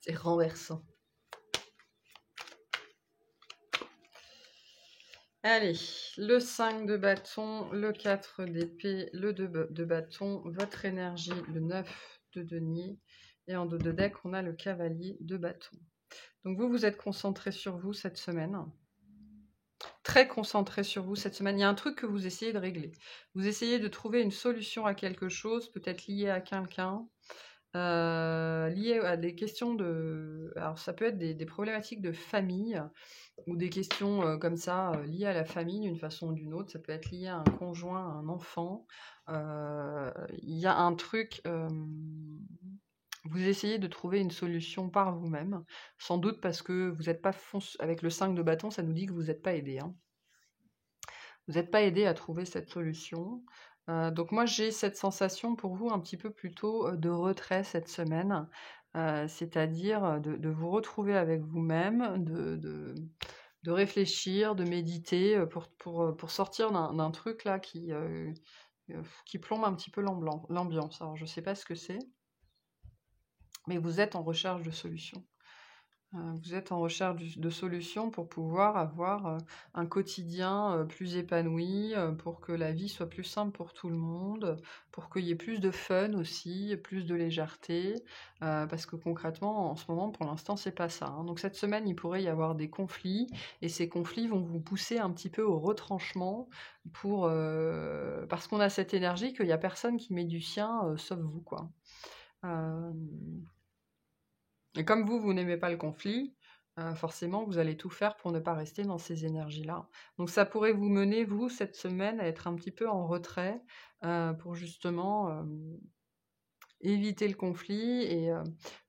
A: C'est renversant. Allez, le 5 de bâton, le 4 d'épée, le 2 de bâton, votre énergie, le 9 de denier. Et en dos de deck, on a le cavalier de bâton. Donc vous êtes concentré sur vous cette semaine. Très concentré sur vous cette semaine. Il y a un truc que vous essayez de régler. Vous essayez de trouver une solution à quelque chose, peut-être lié à quelqu'un. Lié à des questions de... Alors ça peut être des problématiques de famille ou des questions comme ça liées à la famille d'une façon ou d'une autre. Ça peut être lié à un conjoint, à un enfant. Il y a un truc... vous essayez de trouver une solution par vous-même, sans doute parce que vous n'êtes pas... Avec le 5 de bâton, ça nous dit que vous n'êtes pas aidé, hein. Vous n'êtes pas aidé à trouver cette solution. Donc moi, j'ai cette sensation pour vous un petit peu plutôt de retrait cette semaine, c'est-à-dire de vous retrouver avec vous-même, de réfléchir, de méditer pour sortir d'un truc là qui plombe un petit peu l'ambiance. Alors je ne sais pas ce que c'est, mais vous êtes en recherche de solutions. Vous êtes en recherche de solutions pour pouvoir avoir un quotidien plus épanoui, pour que la vie soit plus simple pour tout le monde, pour qu'il y ait plus de fun aussi, plus de légèreté, parce que concrètement, en ce moment, pour l'instant, c'est pas ça, hein. Donc cette semaine, il pourrait y avoir des conflits, et ces conflits vont vous pousser un petit peu au retranchement, parce qu'on a cette énergie qu'il n'y a personne qui met du sien, sauf vous, quoi. Et comme vous n'aimez pas le conflit, forcément, vous allez tout faire pour ne pas rester dans ces énergies-là. Donc ça pourrait vous mener, vous, cette semaine, à être un petit peu en retrait, pour justement éviter le conflit et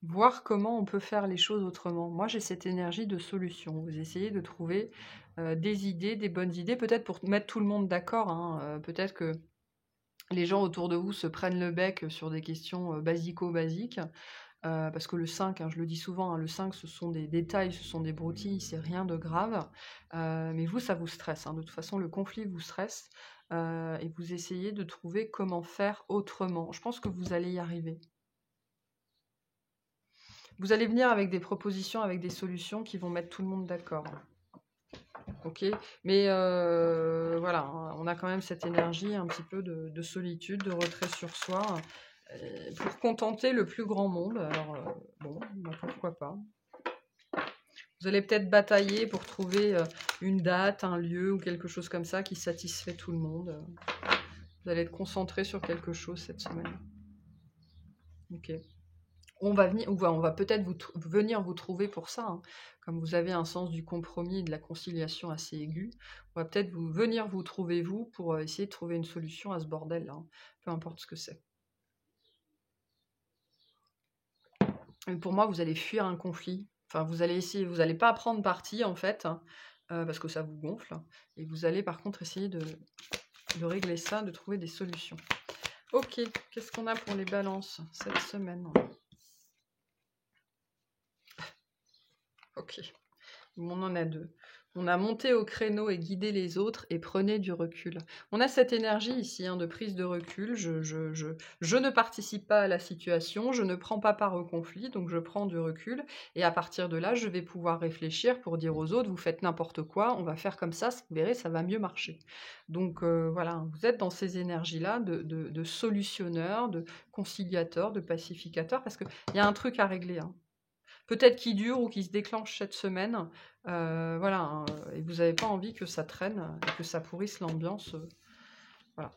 A: voir comment on peut faire les choses autrement. Moi, j'ai cette énergie de solution. Vous essayez de trouver des idées, des bonnes idées, peut-être pour mettre tout le monde d'accord, hein, peut-être que les gens autour de vous se prennent le bec sur des questions basico-basiques. Parce que le 5, hein, je le dis souvent, hein, le 5, ce sont des détails, ce sont des broutilles, c'est rien de grave. Mais vous, ça vous stresse, hein. De toute façon, le conflit vous stresse. Et vous essayez de trouver comment faire autrement. Je pense que vous allez y arriver. Vous allez venir avec des propositions, avec des solutions qui vont mettre tout le monde d'accord. Ok, mais voilà, hein, on a quand même cette énergie un petit peu de solitude, de retrait sur soi, pour contenter le plus grand monde. Alors bon, bah, pourquoi pas. Vous allez peut-être batailler pour trouver une date, un lieu ou quelque chose comme ça qui satisfait tout le monde. Vous allez être concentré sur quelque chose cette semaine. Ok. On va peut-être venir vous trouver pour ça, hein. Comme vous avez un sens du compromis et de la conciliation assez aigu, on va peut-être venir vous trouver vous pour essayer de trouver une solution à ce bordel-là, hein. Peu importe ce que c'est. Et pour moi, vous allez fuir un conflit. Enfin, vous allez pas prendre parti en fait, hein, parce que ça vous gonfle. Et vous allez par contre essayer de régler ça, de trouver des solutions. Ok, qu'est-ce qu'on a pour les balances cette semaine? Ok, on en a deux. On a monté au créneau et guidé les autres et prenez du recul. On a cette énergie ici, hein, de prise de recul. Je ne participe pas à la situation, je ne prends pas part au conflit, donc je prends du recul. Et à partir de là, je vais pouvoir réfléchir pour dire aux autres, vous faites n'importe quoi, on va faire comme ça, vous verrez, ça va mieux marcher. Donc voilà, vous êtes dans ces énergies-là de solutionneurs, de conciliateurs, de pacificateurs, parce qu'il y a un truc à régler, hein. Peut-être qui dure ou qui se déclenche cette semaine. Voilà, hein, et vous n'avez pas envie que ça traîne et que ça pourrisse l'ambiance. Voilà,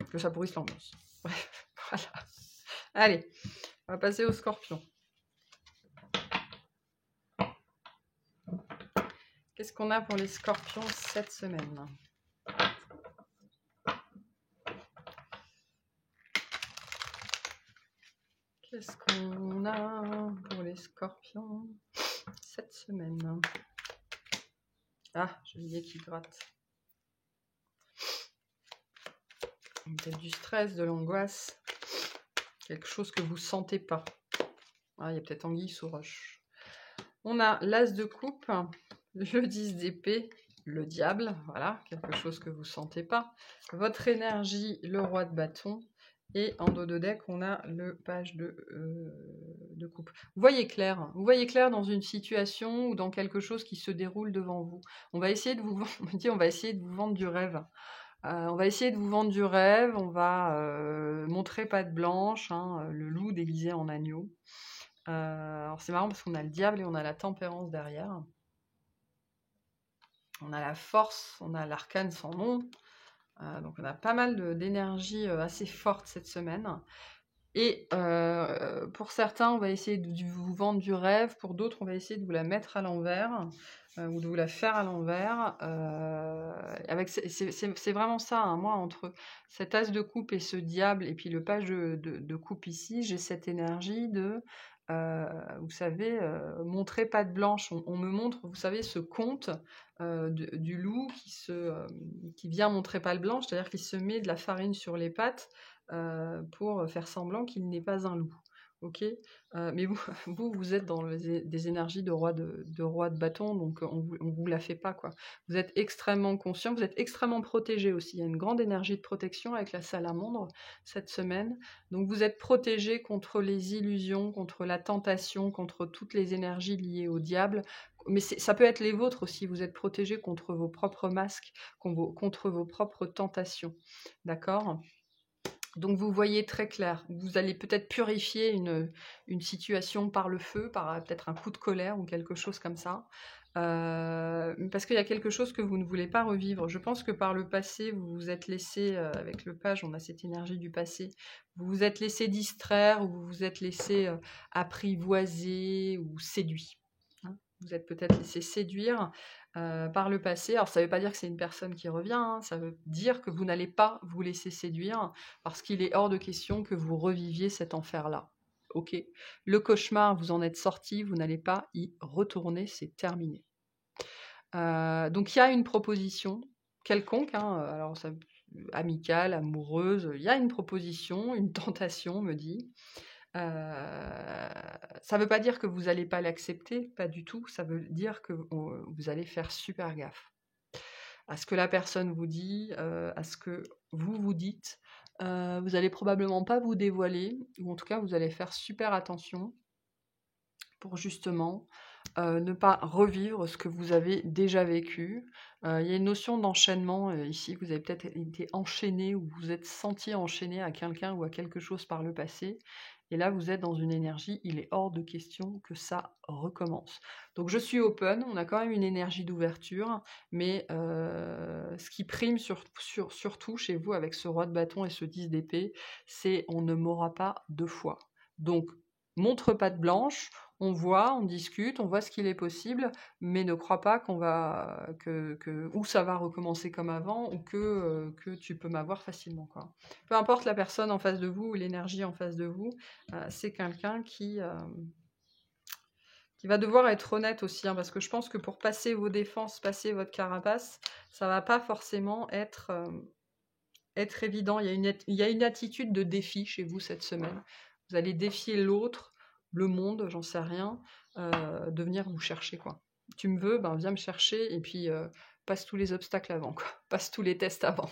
A: que ça pourrisse l'ambiance. Bref, voilà. Allez, on va passer au scorpion. Qu'est-ce qu'on a pour les scorpions cette semaine? Qu'est-ce qu'on a pour les scorpions cette semaine? Ah, j'ai oublié qui gratte. Peut-être du stress, de l'angoisse, quelque chose que vous ne sentez pas. Ah, il y a peut-être anguille sous roche. On a l'as de coupe, le 10 d'épée, le diable, voilà, quelque chose que vous ne sentez pas. Votre énergie, le roi de bâton. Et en dos de deck, on a le page de coupe. Vous voyez clair dans une situation ou dans quelque chose qui se déroule devant vous. On va essayer de vous vendre du rêve. On va essayer de vous vendre du rêve, on va montrer patte blanche, hein, le loup déguisé en agneau. Alors c'est marrant parce qu'on a le diable et on a la tempérance derrière. On a la force, on a l'arcane sans nom. Donc on a pas mal d'énergie assez forte cette semaine. Et pour certains, on va essayer de vous vendre du rêve. Pour d'autres, on va essayer de vous la mettre à l'envers ou de vous la faire à l'envers. C'est vraiment ça, hein. Moi, entre cet as de coupe et ce diable, et puis le page de coupe ici, j'ai cette énergie de, vous savez, montrer patte blanche. On me montre, vous savez, ce conte du loup qui vient montrer patte blanche, c'est-à-dire qu'il se met de la farine sur les pattes pour faire semblant qu'il n'est pas un loup. Ok, mais vous, vous êtes dans des énergies de roi de bâton, donc on vous la fait pas, quoi. Vous êtes extrêmement conscient, vous êtes extrêmement protégé aussi. Il y a une grande énergie de protection avec la salamandre cette semaine. Donc vous êtes protégé contre les illusions, contre la tentation, contre toutes les énergies liées au diable. Mais ça peut être les vôtres aussi. Vous êtes protégé contre vos propres masques, contre vos propres tentations. D'accord ? Donc vous voyez très clair, vous allez peut-être purifier une situation par le feu, par peut-être un coup de colère ou quelque chose comme ça, parce qu'il y a quelque chose que vous ne voulez pas revivre. Je pense que par le passé, vous vous êtes laissé, avec le page, on a cette énergie du passé, vous vous êtes laissé distraire ou vous vous êtes laissé apprivoiser ou séduit. Hein. Vous êtes peut-être laissé séduire par le passé. Alors ça ne veut pas dire que c'est une personne qui revient, hein, ça veut dire que vous n'allez pas vous laisser séduire parce qu'il est hors de question que vous reviviez cet enfer-là. Ok, le cauchemar, vous en êtes sorti, vous n'allez pas y retourner, c'est terminé. Donc il y a une proposition quelconque, hein, alors ça, amicale, amoureuse, il y a une proposition, une tentation, on me dit. Ça ne veut pas dire que vous n'allez pas l'accepter, pas du tout. Ça veut dire que vous allez faire super gaffe à ce que la personne vous dit, à ce que vous dites. Vous allez probablement pas vous dévoiler, ou en tout cas vous allez faire super attention pour justement ne pas revivre ce que vous avez déjà vécu. Il y a une notion d'enchaînement ici, vous avez peut-être été enchaîné ou vous êtes senti enchaîné à quelqu'un ou à quelque chose par le passé. Et là, vous êtes dans une énergie, il est hors de question que ça recommence. Donc je suis open, on a quand même une énergie d'ouverture, mais ce qui prime surtout chez vous avec ce roi de bâton et ce 10 d'épée, c'est on ne m'aura pas deux fois. Donc, montre patte blanche, on voit, on discute, on voit ce qu'il est possible, mais ne crois pas ou ça va recommencer comme avant, ou que tu peux m'avoir facilement, quoi. Peu importe la personne en face de vous ou l'énergie en face de vous, c'est quelqu'un qui va devoir être honnête aussi, hein, parce que je pense que pour passer vos défenses, passer votre carapace, ça va pas forcément être évident. Il y a une attitude de défi chez vous cette semaine. Vous allez défier l'autre, le monde, j'en sais rien, de venir vous chercher, quoi. Tu me veux, ben viens me chercher, et puis passe tous les obstacles avant, quoi. Passe tous les tests avant.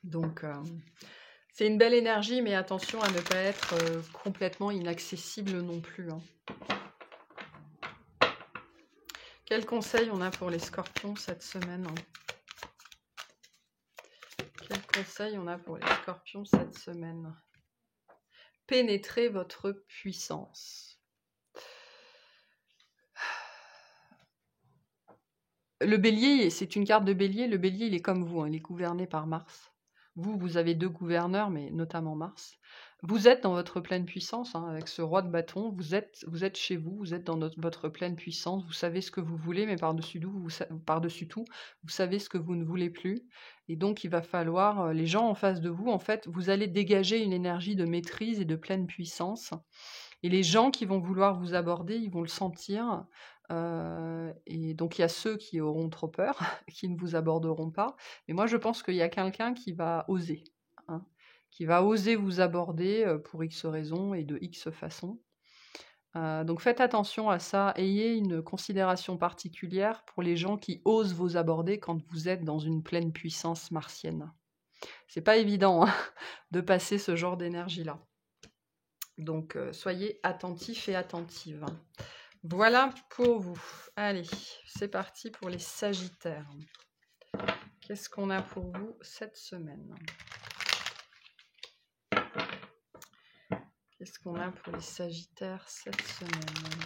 A: Donc, c'est une belle énergie, mais attention à ne pas être complètement inaccessible non plus, hein. Quel conseil on a pour les scorpions cette semaine, hein? Quel conseil on a pour les scorpions cette semaine? Pénétrez votre puissance. Le bélier, c'est une carte de bélier. Le bélier, il est comme vous, hein, il est gouverné par Mars. Vous avez deux gouverneurs, mais notamment Mars. Vous êtes dans votre pleine puissance, hein, avec ce roi de bâton. Vous êtes chez vous, vous êtes dans votre pleine puissance. Vous savez ce que vous voulez, mais par-dessus tout, vous savez ce que vous ne voulez plus. Et donc, il va falloir, les gens en face de vous, en fait, vous allez dégager une énergie de maîtrise et de pleine puissance. Et les gens qui vont vouloir vous aborder, ils vont le sentir. Et donc, il y a ceux qui auront trop peur, qui ne vous aborderont pas. Mais moi, je pense qu'il y a quelqu'un qui va oser, hein, qui va oser vous aborder pour X raisons et de X façons. Donc, faites attention à ça. Ayez une considération particulière pour les gens qui osent vous aborder quand vous êtes dans une pleine puissance martienne. C'est pas évident, hein, de passer ce genre d'énergie-là. Donc, soyez attentifs et attentives. Voilà pour vous. Allez, c'est parti pour les Sagittaires. Qu'est-ce qu'on a pour vous cette semaine? Qu'est-ce qu'on a pour les Sagittaires cette semaine?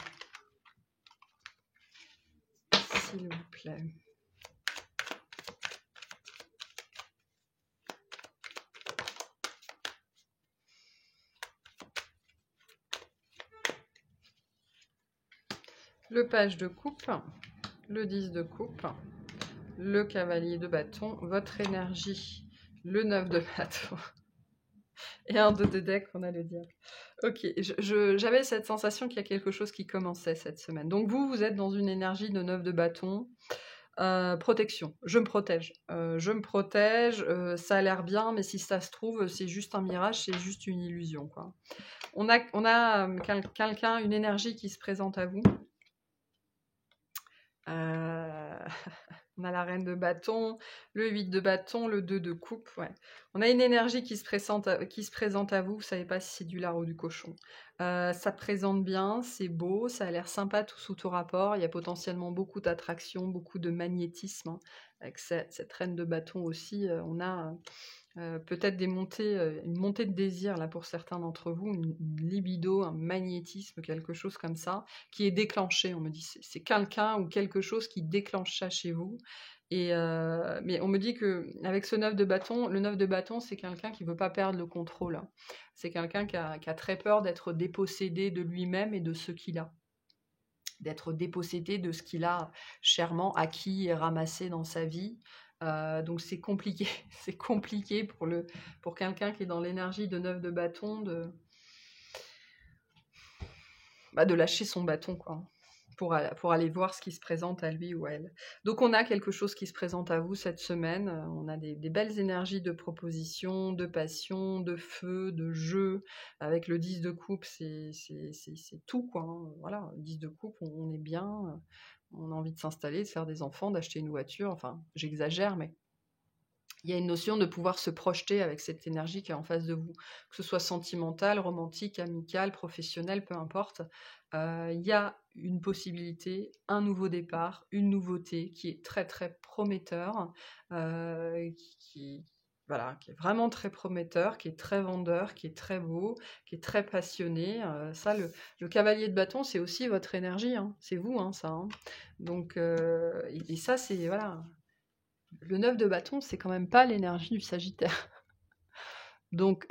A: S'il vous plaît. Le page de coupe, le 10 de coupe, le cavalier de bâton, votre énergie, le 9 de bâton, et un 2 de deck, on a le diable. Ok, j'avais cette sensation qu'il y a quelque chose qui commençait cette semaine. Donc vous êtes dans une énergie de 9 de bâton. Protection, je me protège, ça a l'air bien, mais si ça se trouve, c'est juste un mirage, c'est juste une illusion, quoi. On a quelqu'un, une énergie qui se présente à vous. On a la reine de bâton, le 8 de bâton, le 2 de coupe. Ouais. On a une énergie qui se présente à vous. Vous ne savez pas si c'est du lard ou du cochon. Ça présente bien, c'est beau, ça a l'air sympa sous tout rapport. Il y a potentiellement beaucoup d'attraction, beaucoup de magnétisme, hein. Avec cette reine de bâton aussi, on a peut-être une montée de désir là pour certains d'entre vous, une libido, un magnétisme, quelque chose comme ça, qui est déclenché. On me dit c'est quelqu'un ou quelque chose qui déclenche ça chez vous. Mais on me dit que avec ce 9 de bâton, le 9 de bâton, c'est quelqu'un qui veut pas perdre le contrôle, hein. C'est quelqu'un qui a très peur d'être dépossédé de lui-même et de ce qu'il a. D'être dépossédé de ce qu'il a chèrement acquis et ramassé dans sa vie. Donc c'est compliqué, c'est compliqué pour quelqu'un qui est dans l'énergie de 9 de bâton de lâcher son bâton, quoi, pour aller voir ce qui se présente à lui ou à elle. Donc on a quelque chose qui se présente à vous cette semaine, on a des belles énergies de proposition, de passion, de feu, de jeu. Avec le 10 de coupe, c'est tout, quoi, hein. Voilà, le 10 de coupe, on est bien, on a envie de s'installer, de faire des enfants, d'acheter une voiture, enfin j'exagère, mais il y a une notion de pouvoir se projeter avec cette énergie qui est en face de vous, que ce soit sentimentale, romantique, amicale, professionnelle, peu importe. Il y a une possibilité, un nouveau départ, une nouveauté qui est très très prometteur, qui voilà, qui est vraiment très prometteur, qui est très vendeur, qui est très beau, qui est très passionné. Ça, le cavalier de bâton, c'est aussi votre énergie, hein. C'est vous, hein, ça, hein. Donc, et ça, c'est, voilà, le 9 de bâton, c'est quand même pas l'énergie du Sagittaire. Donc,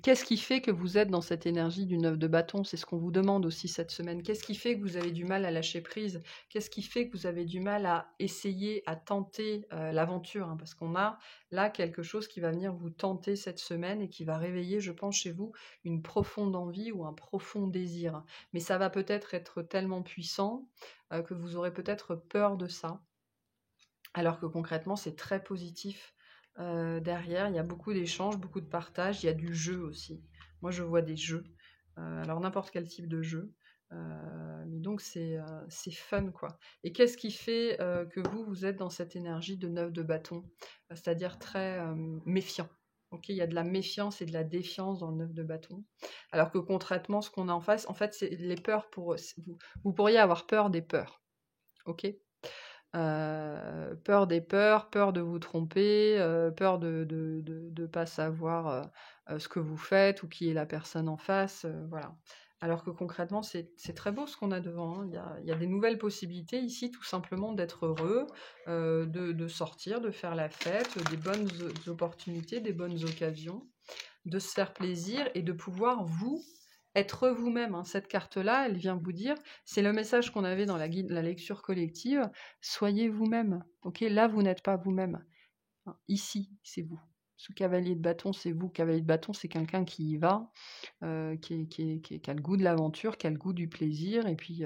A: qu'est-ce qui fait que vous êtes dans cette énergie du 9 de bâton? C'est ce qu'on vous demande aussi cette semaine. Qu'est-ce qui fait que vous avez du mal à lâcher prise? Qu'est-ce qui fait que vous avez du mal à essayer, à tenter l'aventure, hein? Parce qu'on a là quelque chose qui va venir vous tenter cette semaine et qui va réveiller, je pense, chez vous une profonde envie ou un profond désir. Mais ça va peut-être être tellement puissant que vous aurez peut-être peur de ça. Alors que concrètement, c'est très positif. Derrière, il y a beaucoup d'échanges, beaucoup de partage, il y a du jeu aussi. Moi, je vois des jeux. Alors n'importe quel type de jeu. Mais donc c'est fun, quoi. Et qu'est-ce qui fait que vous êtes dans cette énergie de 9 de bâton? C'est-à-dire très méfiant. Ok, il y a de la méfiance et de la défiance dans le 9 de bâton. Alors que concrètement, ce qu'on a en face, en fait, c'est les peurs pour vous pourriez avoir peur des peurs. Ok? Peur des peurs, peur de vous tromper, peur de pas savoir, ce que vous faites ou qui est la personne en face, voilà. Alors que concrètement, c'est très beau ce qu'on a devant, hein. Il y a des nouvelles possibilités ici, tout simplement d'être heureux, de sortir, de faire la fête, des bonnes opportunités, des bonnes occasions, de se faire plaisir et de pouvoir être vous-même, hein. Cette carte-là, elle vient vous dire, c'est le message qu'on avait dans la lecture collective, soyez vous-même. Ok, là, vous n'êtes pas vous-même. Hein, ici, c'est vous. Ce cavalier de bâton, c'est vous. Cavalier de bâton, c'est quelqu'un qui y va, qui a le goût de l'aventure, qui a le goût du plaisir, et puis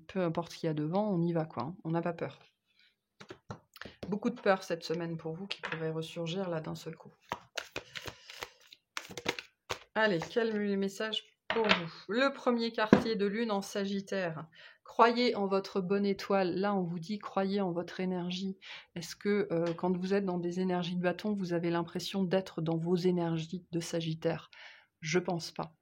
A: peu importe ce qu'il y a devant, on y va, quoi, hein. On n'a pas peur. Beaucoup de peur cette semaine pour vous qui pourrait ressurgir là d'un seul coup. Allez, quel message pour vous? Le premier quartier de lune en Sagittaire. Croyez en votre bonne étoile. Là, on vous dit croyez en votre énergie. Est-ce que quand vous êtes dans des énergies de bâton, vous avez l'impression d'être dans vos énergies de Sagittaire? Je pense pas.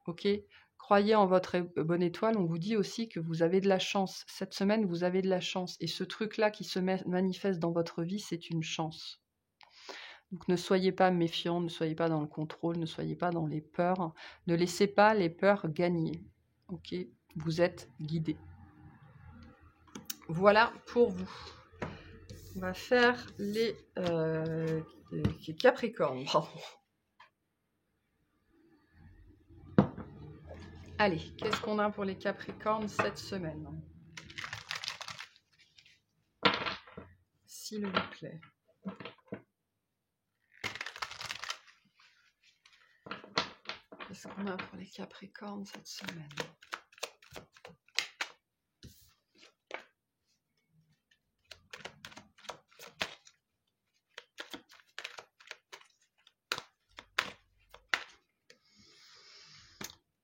A: Ok? Croyez en votre bonne étoile. On vous dit aussi que vous avez de la chance. Cette semaine, vous avez de la chance. Et ce truc-là qui se manifeste dans votre vie, c'est une chance. Donc ne soyez pas méfiants, ne soyez pas dans le contrôle, ne soyez pas dans les peurs. Ne laissez pas les peurs gagner. Ok, vous êtes guidés. Voilà pour vous. On va faire les Capricornes. Pardon. Allez, qu'est-ce qu'on a pour les Capricornes cette semaine? S'il vous plaît. Qu'est-ce qu'on a pour les Capricornes cette semaine?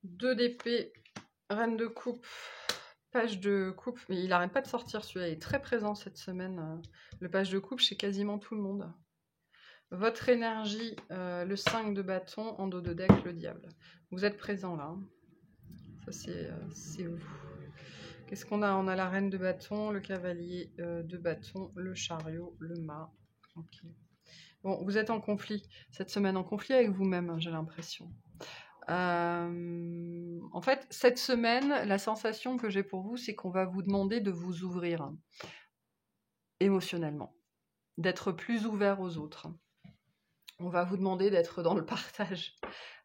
A: Deux d'épée, reine de coupe, page de coupe. Mais il n'arrête pas de sortir celui-là, il est très présent cette semaine. Le page de coupe chez quasiment tout le monde. Votre énergie, le 5 de bâton, en dos de deck, le diable. Vous êtes présent là. Hein. Ça, c'est vous. Qu'est-ce qu'on a? On a la reine de bâton, le cavalier de bâton, le chariot, le mât. Ok. Bon, vous êtes en conflit. Cette semaine, en conflit avec vous-même, hein, j'ai l'impression. En fait, cette semaine, la sensation que j'ai pour vous, c'est qu'on va vous demander de vous ouvrir hein, émotionnellement, d'être plus ouvert aux autres. On va vous demander d'être dans le partage.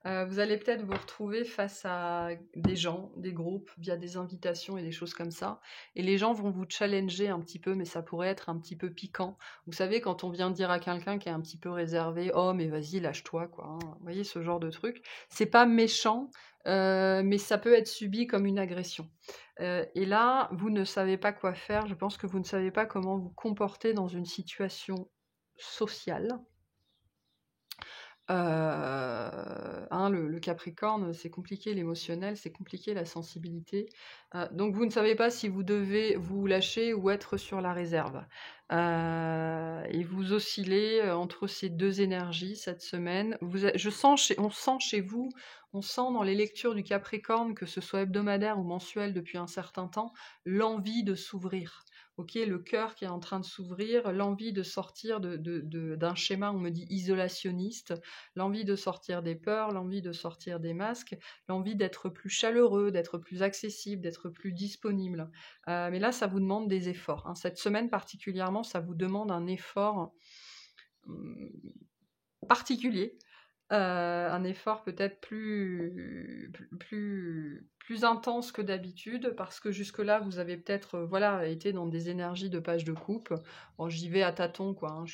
A: Vous allez peut-être vous retrouver face à des gens, des groupes, via des invitations et des choses comme ça. Et les gens vont vous challenger un petit peu, mais ça pourrait être un petit peu piquant. Vous savez, quand on vient dire à quelqu'un qui est un petit peu réservé, « Oh, mais vas-y, lâche-toi, quoi. Hein. » Vous voyez, ce genre de truc. C'est pas méchant, mais ça peut être subi comme une agression. Et là, vous ne savez pas quoi faire. Je pense que vous ne savez pas comment vous comporter dans une situation sociale. Le Capricorne, c'est compliqué l'émotionnel, c'est compliqué la sensibilité. Donc vous ne savez pas si vous devez vous lâcher ou être sur la réserve. Et vous oscillez entre ces deux énergies cette semaine. On sent chez vous, on sent dans les lectures du Capricorne, que ce soit hebdomadaire ou mensuel depuis un certain temps, l'envie de s'ouvrir. ok, le cœur qui est en train de s'ouvrir, l'envie de sortir d'un schéma, on me dit isolationniste, l'envie de sortir des peurs, l'envie de sortir des masques, l'envie d'être plus chaleureux, d'être plus accessible, d'être plus disponible. Mais là, ça vous demande des efforts, hein. Cette semaine particulièrement, ça vous demande un effort particulier. Un effort peut-être plus intense que d'habitude, parce que jusque-là, vous avez peut-être voilà, été dans des énergies de page de coupe. Bon, j'y vais à tâtons, quoi, hein,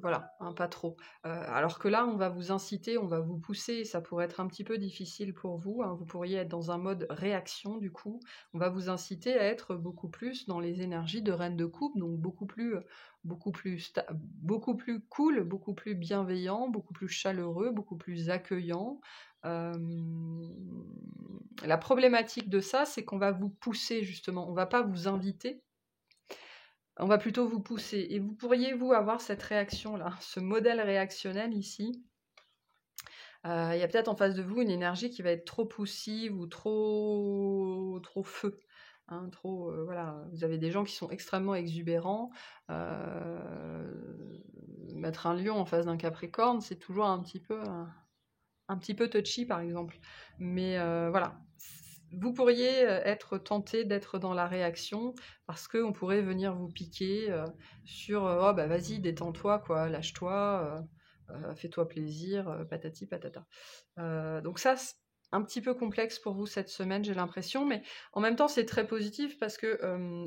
A: voilà, hein, pas trop. Alors que là, on va vous inciter, on va vous pousser, ça pourrait être un petit peu difficile pour vous, hein, vous pourriez être dans un mode réaction du coup. On va vous inciter à être beaucoup plus dans les énergies de reine de coupe, donc beaucoup plus cool, beaucoup plus bienveillant, beaucoup plus chaleureux, beaucoup plus accueillant. La problématique de ça, c'est qu'on va vous pousser justement, on va pas vous inviter, on va plutôt vous pousser. Et vous pourriez, vous, avoir cette réaction-là, ce modèle réactionnel ici. Il y a peut-être en face de vous une énergie qui va être trop poussive ou trop feu. Hein, voilà. Vous avez des gens qui sont extrêmement exubérants. Mettre un lion en face d'un capricorne, c'est toujours un petit peu touchy, par exemple. Mais voilà. Vous pourriez être tenté d'être dans la réaction parce qu'on pourrait venir vous piquer sur oh bah vas-y, détends-toi, quoi, lâche-toi, fais-toi plaisir, patati patata. Donc ça, c'est un petit peu complexe pour vous cette semaine, j'ai l'impression, mais en même temps, c'est très positif parce que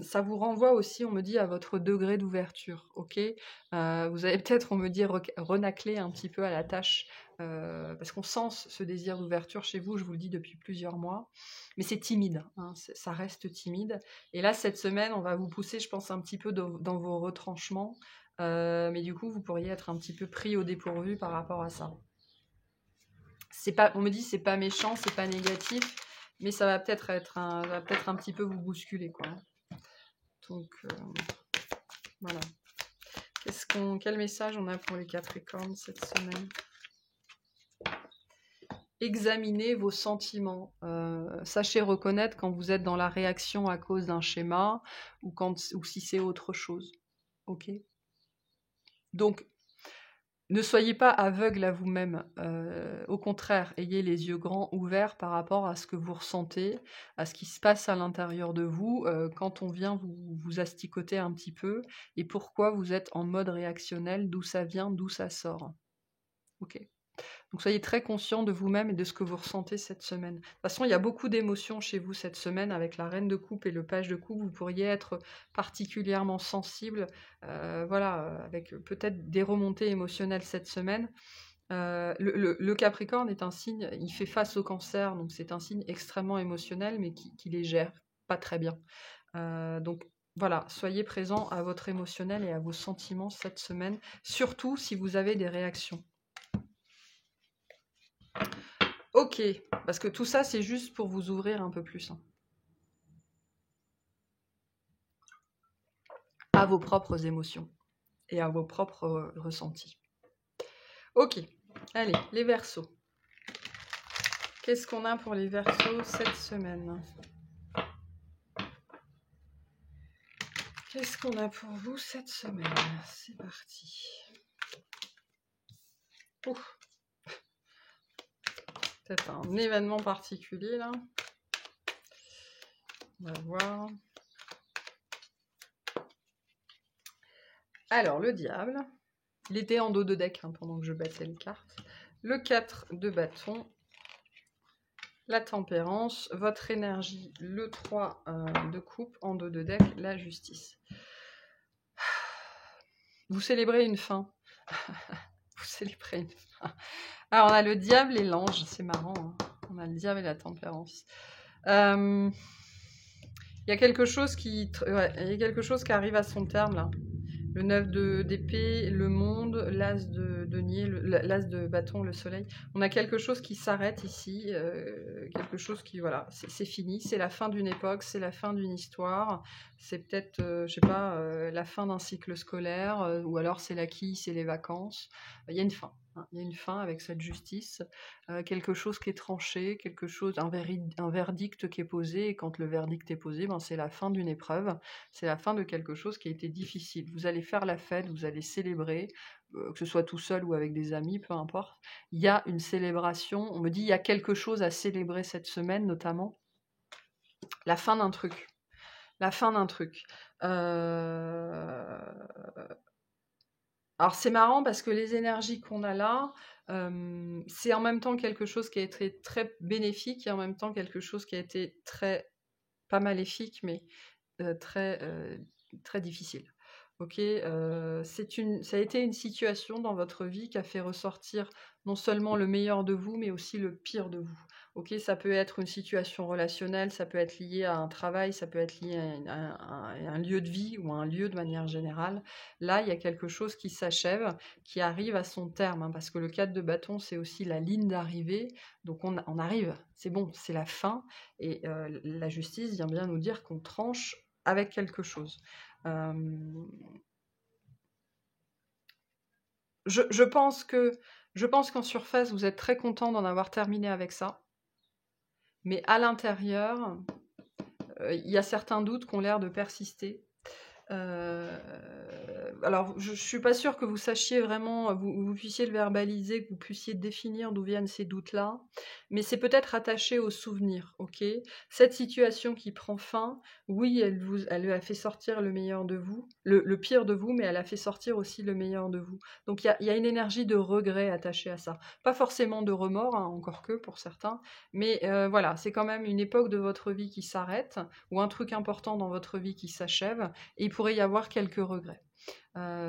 A: ça vous renvoie aussi, on me dit, à votre degré d'ouverture, ok. Vous avez peut-être, on me dit, renaclé un petit peu à la tâche, parce qu'on sent ce désir d'ouverture chez vous, je vous le dis depuis plusieurs mois, mais c'est timide, hein, ça reste timide. Et là, cette semaine, on va vous pousser, je pense, un petit peu dans vos retranchements, mais du coup, vous pourriez être un petit peu pris au dépourvu par rapport à ça. On me dit c'est pas méchant, c'est pas négatif, mais ça va peut-être être un petit peu vous bousculer, quoi. Donc voilà. Quel message on a pour les Capricornes cette semaine? Examinez vos sentiments. Sachez reconnaître quand vous êtes dans la réaction à cause d'un schéma ou si c'est autre chose. Ok. Donc ne soyez pas aveugle à vous-même, au contraire, ayez les yeux grands ouverts par rapport à ce que vous ressentez, à ce qui se passe à l'intérieur de vous, quand on vient vous asticoter un petit peu, et pourquoi vous êtes en mode réactionnel, d'où ça vient, d'où ça sort. Ok. Donc soyez très conscient de vous-même et de ce que vous ressentez cette semaine. De toute façon, il y a beaucoup d'émotions chez vous cette semaine avec la reine de coupe et le page de coupe. Vous pourriez être particulièrement sensible, voilà, avec peut-être des remontées émotionnelles cette semaine. Le Capricorne est un signe, il fait face au Cancer, donc c'est un signe extrêmement émotionnel, mais qui les gère pas très bien. Donc voilà, soyez présent à votre émotionnel et à vos sentiments cette semaine, surtout si vous avez des réactions. Ok, parce que tout ça, c'est juste pour vous ouvrir un peu plus, hein, à vos propres émotions et à vos propres ressentis. Ok, allez, les Verseaux. Qu'est-ce qu'on a pour les Verseaux cette semaine? Qu'est-ce qu'on a pour vous cette semaine? C'est parti. Ouf. Peut-être un événement particulier, là. On va voir. Alors, le diable. Il était en dos de deck, hein, pendant que je battais les cartes. Le 4 de bâton. La tempérance. Votre énergie. Le 3 de coupe. En dos de deck, la justice. Vous célébrez une fin. Vous célébrez une fin. Alors, on a le diable et l'ange. C'est marrant, hein. On a le diable et la tempérance. Il y a quelque chose qui arrive à son terme, là. Le 9 d'épée, le monde, l'as de denier, l'as de bâton, le soleil. On a quelque chose qui s'arrête ici, quelque chose qui, voilà, c'est fini, c'est la fin d'une époque, c'est la fin d'une histoire, c'est peut-être, je sais pas, la fin d'un cycle scolaire, ou alors c'est l'acquis, c'est les vacances. Il y a une fin. hein. Il y a une fin avec cette justice, quelque chose qui est tranché, quelque chose, un verdict qui est posé, et quand le verdict est posé, ben, c'est la fin d'une épreuve, c'est la fin de quelque chose qui a été difficile. Vous allez faire la fête, vous allez célébrer, que ce soit tout seul ou avec des amis, peu importe. Il y a une célébration, on me dit il y a quelque chose à célébrer cette semaine, notamment la fin d'un truc. La fin d'un truc. Alors c'est marrant parce que les énergies qu'on a là, c'est en même temps quelque chose qui a été très bénéfique et en même temps quelque chose qui a été très, pas maléfique, mais très difficile. Ok, ça a été une situation dans votre vie qui a fait ressortir non seulement le meilleur de vous, mais aussi le pire de vous. Ok, ça peut être une situation relationnelle, ça peut être lié à un travail, ça peut être lié à un lieu de vie ou à un lieu de manière générale. Là, il y a quelque chose qui s'achève, qui arrive à son terme, hein, parce que le 4 de bâton, c'est aussi la ligne d'arrivée. Donc on arrive, c'est bon, c'est la fin. Et la justice vient bien nous dire qu'on tranche avec quelque chose. Je pense qu'en surface, vous êtes très content d'en avoir terminé avec ça. Mais à l'intérieur, il y a certains doutes qui ont l'air de persister. Alors, je suis pas sûre que vous sachiez vraiment, vous puissiez le verbaliser, que vous puissiez définir d'où viennent ces doutes-là, mais c'est peut-être attaché au souvenir, ok? Cette situation qui prend fin, oui, elle lui a fait sortir le meilleur de vous, le pire de vous, mais elle a fait sortir aussi le meilleur de vous. Donc il y a une énergie de regret attachée à ça. Pas forcément de remords, hein, encore que pour certains, mais voilà, c'est quand même une époque de votre vie qui s'arrête, ou un truc important dans votre vie qui s'achève, et il pourrait y avoir quelques regrets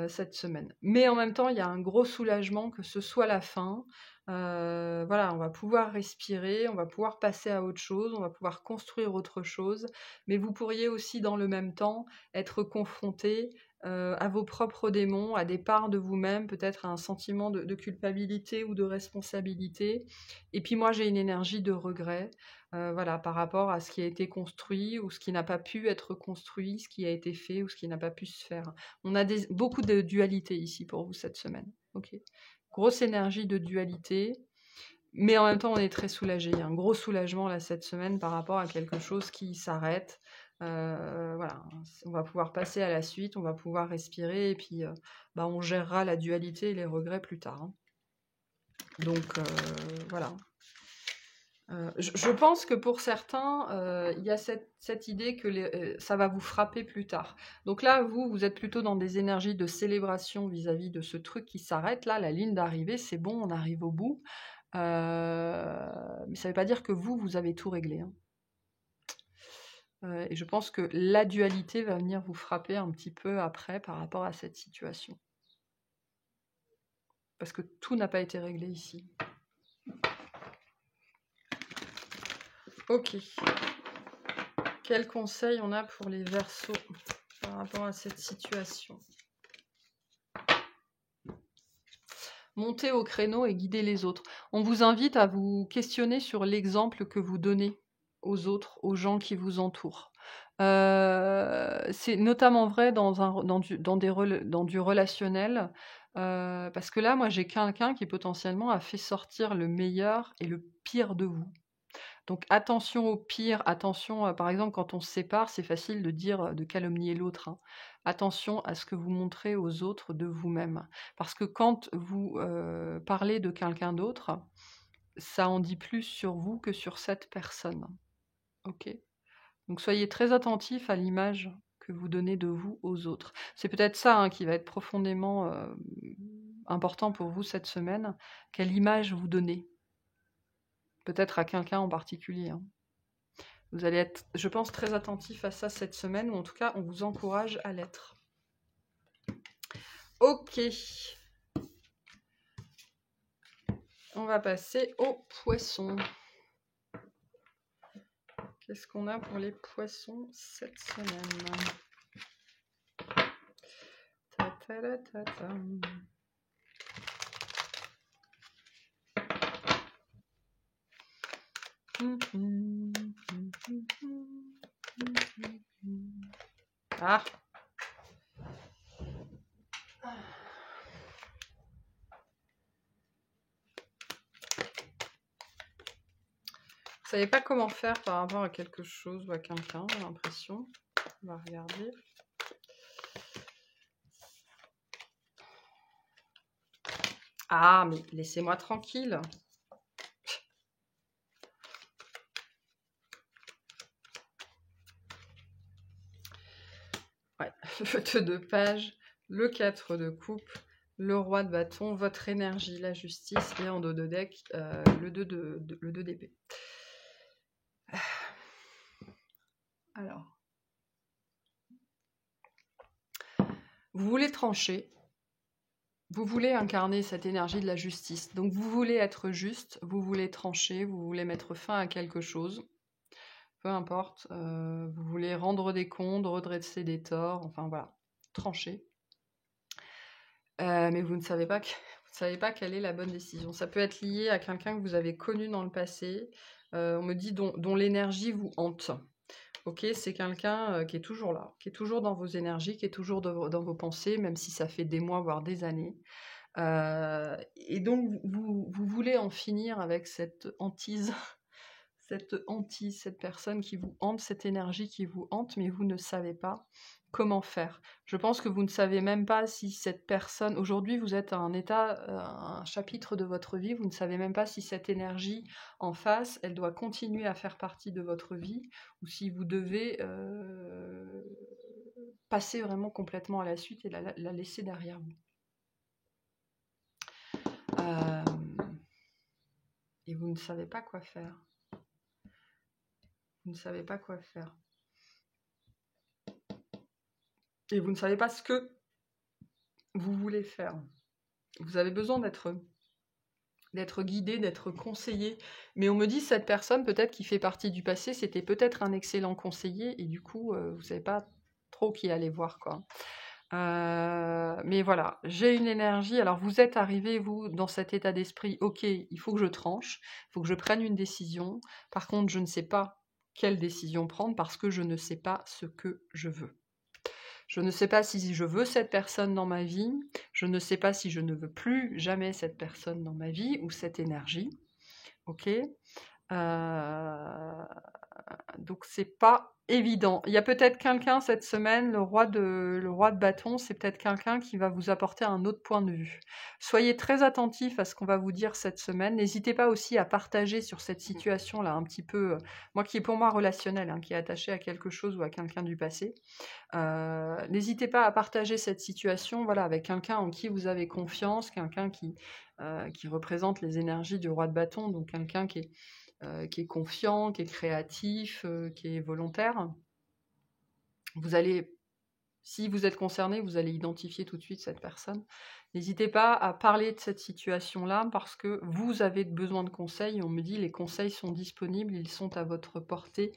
A: cette semaine. Mais en même temps, il y a un gros soulagement que ce soit la fin. Voilà, on va pouvoir respirer, on va pouvoir passer à autre chose, on va pouvoir construire autre chose, mais vous pourriez aussi dans le même temps être confronté à vos propres démons, à des parts de vous-même, peut-être à un sentiment de culpabilité ou de responsabilité. Et puis moi, j'ai une énergie de regret, voilà, par rapport à ce qui a été construit ou ce qui n'a pas pu être construit, ce qui a été fait ou ce qui n'a pas pu se faire. On a beaucoup de dualité ici pour vous cette semaine. Ok. Grosse énergie de dualité, mais en même temps on est très soulagé. Il y a un gros soulagement là cette semaine par rapport à quelque chose qui s'arrête. Voilà, on va pouvoir passer à la suite, on va pouvoir respirer et puis on gérera la dualité et les regrets plus tard, hein. Donc voilà. Je pense que pour certains, il y a cette idée que ça va vous frapper plus tard. Donc là, vous êtes plutôt dans des énergies de célébration vis-à-vis de ce truc qui s'arrête. Là, la ligne d'arrivée, c'est bon, on arrive au bout. Mais ça ne veut pas dire que vous avez tout réglé, hein. Et je pense que la dualité va venir vous frapper un petit peu après par rapport à cette situation. Parce que tout n'a pas été réglé ici. Ok. Quel conseil on a pour les Verseaux par rapport à cette situation? Montez au créneau et guidez les autres. On vous invite à vous questionner sur l'exemple que vous donnez aux autres, aux gens qui vous entourent. C'est notamment vrai dans du relationnel, parce que là, moi, j'ai quelqu'un qui potentiellement a fait sortir le meilleur et le pire de vous. Donc attention au pire, attention, par exemple, quand on se sépare, c'est facile de dire, de calomnier l'autre, hein. Attention à ce que vous montrez aux autres de vous-même. Parce que quand vous parlez de quelqu'un d'autre, ça en dit plus sur vous que sur cette personne. Ok? Donc soyez très attentifs à l'image que vous donnez de vous aux autres. C'est peut-être ça, hein, qui va être profondément important pour vous cette semaine. Quelle image vous donnez? Peut-être à quelqu'un en particulier, hein. Vous allez être, je pense, très attentif à ça cette semaine, ou en tout cas, on vous encourage à l'être. Ok. On va passer aux poissons. Qu'est-ce qu'on a pour les poissons cette semaine? Ta-ta-la-ta-ta. Ah. savez pas comment faire par rapport à quelque chose ou à quelqu'un, j'ai l'impression. On va regarder. Ah, mais laissez-moi tranquille. Ouais, le 2 de page, le 4 de coupe, le roi de bâton, votre énergie, la justice, et en dos de deck, le 2 d'épée. Alors, vous voulez trancher, vous voulez incarner cette énergie de la justice. Donc vous voulez être juste, vous voulez trancher, vous voulez mettre fin à quelque chose. Peu importe, vous voulez rendre des comptes, redresser des torts, enfin voilà, trancher. Mais vous ne savez pas quelle est la bonne décision. Ça peut être lié à quelqu'un que vous avez connu dans le passé, on me dit dont l'énergie vous hante. Ok, c'est quelqu'un qui est toujours là, qui est toujours dans vos énergies, qui est toujours dans vos pensées, même si ça fait des mois, voire des années. Et donc, vous voulez en finir avec cette hantise, cette personne qui vous hante, cette énergie qui vous hante, mais vous ne savez pas comment faire. Je pense que vous ne savez même pas si cette personne... Aujourd'hui, vous êtes à un état, un chapitre de votre vie, vous ne savez même pas si cette énergie en face, elle doit continuer à faire partie de votre vie, ou si vous devez passer vraiment complètement à la suite et la laisser derrière vous. Et vous ne savez pas quoi faire. Vous ne savez pas quoi faire. Et vous ne savez pas ce que vous voulez faire. Vous avez besoin d'être guidé, d'être conseillé. Mais on me dit, cette personne, peut-être qui fait partie du passé, c'était peut-être un excellent conseiller, et du coup, vous ne savez pas trop qui aller voir, quoi. Mais voilà, j'ai une énergie. Alors, vous êtes arrivé, vous, dans cet état d'esprit, ok, il faut que je tranche, il faut que je prenne une décision. Par contre, je ne sais pas quelle décision prendre parce que je ne sais pas ce que je veux. Je ne sais pas si je veux cette personne dans ma vie, je ne sais pas si je ne veux plus jamais cette personne dans ma vie ou cette énergie. Ok, donc c'est pas évident. Il y a peut-être quelqu'un cette semaine, le roi de bâton, c'est peut-être quelqu'un qui va vous apporter un autre point de vue. Soyez très attentifs à ce qu'on va vous dire cette semaine. N'hésitez pas aussi à partager sur cette situation-là un petit peu, moi qui est pour moi relationnelle, hein, qui est attachée à quelque chose ou à quelqu'un du passé. N'hésitez pas à partager cette situation, voilà, avec quelqu'un en qui vous avez confiance, quelqu'un qui représente les énergies du roi de bâton, donc quelqu'un qui est confiant, qui est créatif, qui est volontaire. Vous allez, si vous êtes concerné, vous allez identifier tout de suite cette personne. N'hésitez pas à parler de cette situation-là parce que vous avez besoin de conseils. On me dit les conseils sont disponibles, ils sont à votre portée.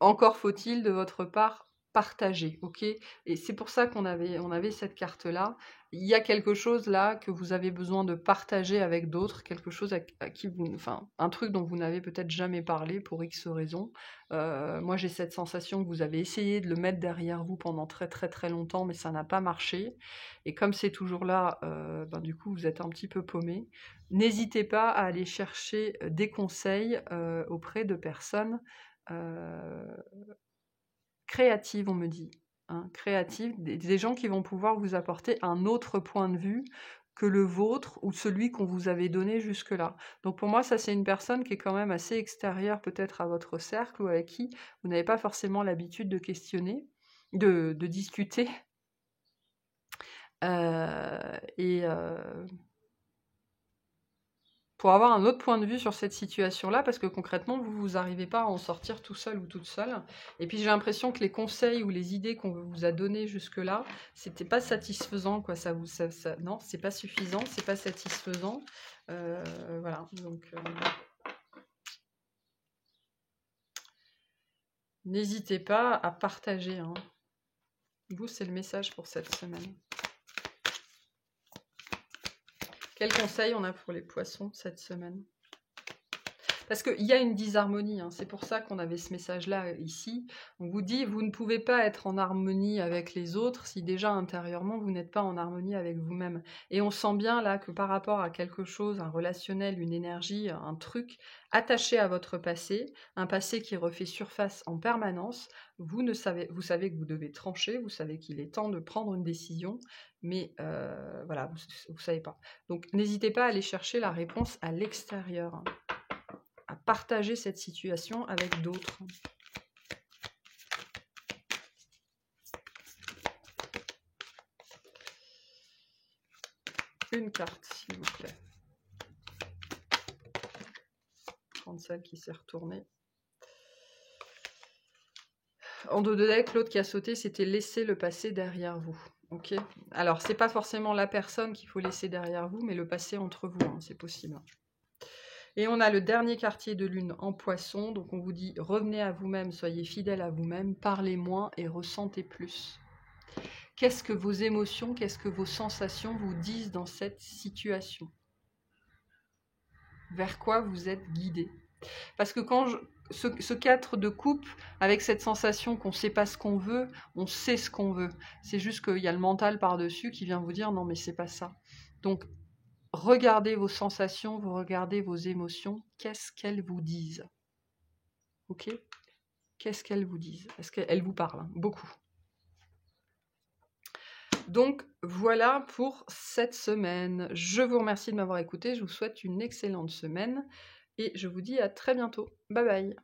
A: Encore faut-il de votre part partager, ok? Et c'est pour ça qu'on avait cette carte-là. Il y a quelque chose là que vous avez besoin de partager avec d'autres, quelque chose à qui vous, enfin, un truc dont vous n'avez peut-être jamais parlé pour X raisons. Moi, j'ai cette sensation que vous avez essayé de le mettre derrière vous pendant très très très longtemps, mais ça n'a pas marché. Et comme c'est toujours là, du coup, vous êtes un petit peu paumé. N'hésitez pas à aller chercher des conseils auprès de personnes créatives, on me dit. Hein, créatives, des gens qui vont pouvoir vous apporter un autre point de vue que le vôtre ou celui qu'on vous avait donné jusque-là. Donc pour moi, ça c'est une personne qui est quand même assez extérieure peut-être à votre cercle ou avec qui vous n'avez pas forcément l'habitude de questionner, de discuter. Pour avoir un autre point de vue sur cette situation-là, parce que concrètement, vous n'arrivez pas à en sortir tout seul ou toute seule. Et puis j'ai l'impression que les conseils ou les idées qu'on vous a données jusque-là, c'était pas satisfaisant, quoi. Non, c'est pas suffisant, c'est pas satisfaisant. Voilà, donc n'hésitez pas à partager. Hein. Vous, c'est le message pour cette semaine. Quel conseil on a pour les poissons cette semaine ? Parce qu'il y a une disharmonie, hein. C'est pour ça qu'on avait ce message-là ici. On vous dit, vous ne pouvez pas être en harmonie avec les autres si déjà intérieurement, vous n'êtes pas en harmonie avec vous-même. Et on sent bien là que par rapport à quelque chose, un relationnel, une énergie, un truc attaché à votre passé, un passé qui refait surface en permanence, vous savez que vous devez trancher, vous savez qu'il est temps de prendre une décision, mais voilà, vous ne savez pas. Donc n'hésitez pas à aller chercher la réponse à l'extérieur, hein, à partager cette situation avec d'autres. Une carte, s'il vous plaît. Prendre celle qui s'est retournée. En dos de deck, l'autre qui a sauté, c'était laisser le passé derrière vous. Ok. Alors, c'est pas forcément la personne qu'il faut laisser derrière vous, mais le passé entre vous, hein, c'est possible. Et on a le dernier quartier de lune en poisson, donc on vous dit revenez à vous-même, soyez fidèle à vous-même, parlez moins et ressentez plus. Qu'est-ce que vos émotions, qu'est-ce que vos sensations vous disent dans cette situation? Vers quoi vous êtes guidé? Parce que quand ce 4 de coupe, avec cette sensation qu'on ne sait pas ce qu'on veut, on sait ce qu'on veut. C'est juste qu'il y a le mental par-dessus qui vient vous dire non mais c'est pas ça. Donc regardez vos sensations, vous regardez vos émotions, qu'est-ce qu'elles vous disent? Ok? Qu'est-ce qu'elles vous disent? Est-ce qu'elles vous parlent? Hein, beaucoup. Donc voilà pour cette semaine. Je vous remercie de m'avoir écouté, je vous souhaite une excellente semaine et je vous dis à très bientôt. Bye bye.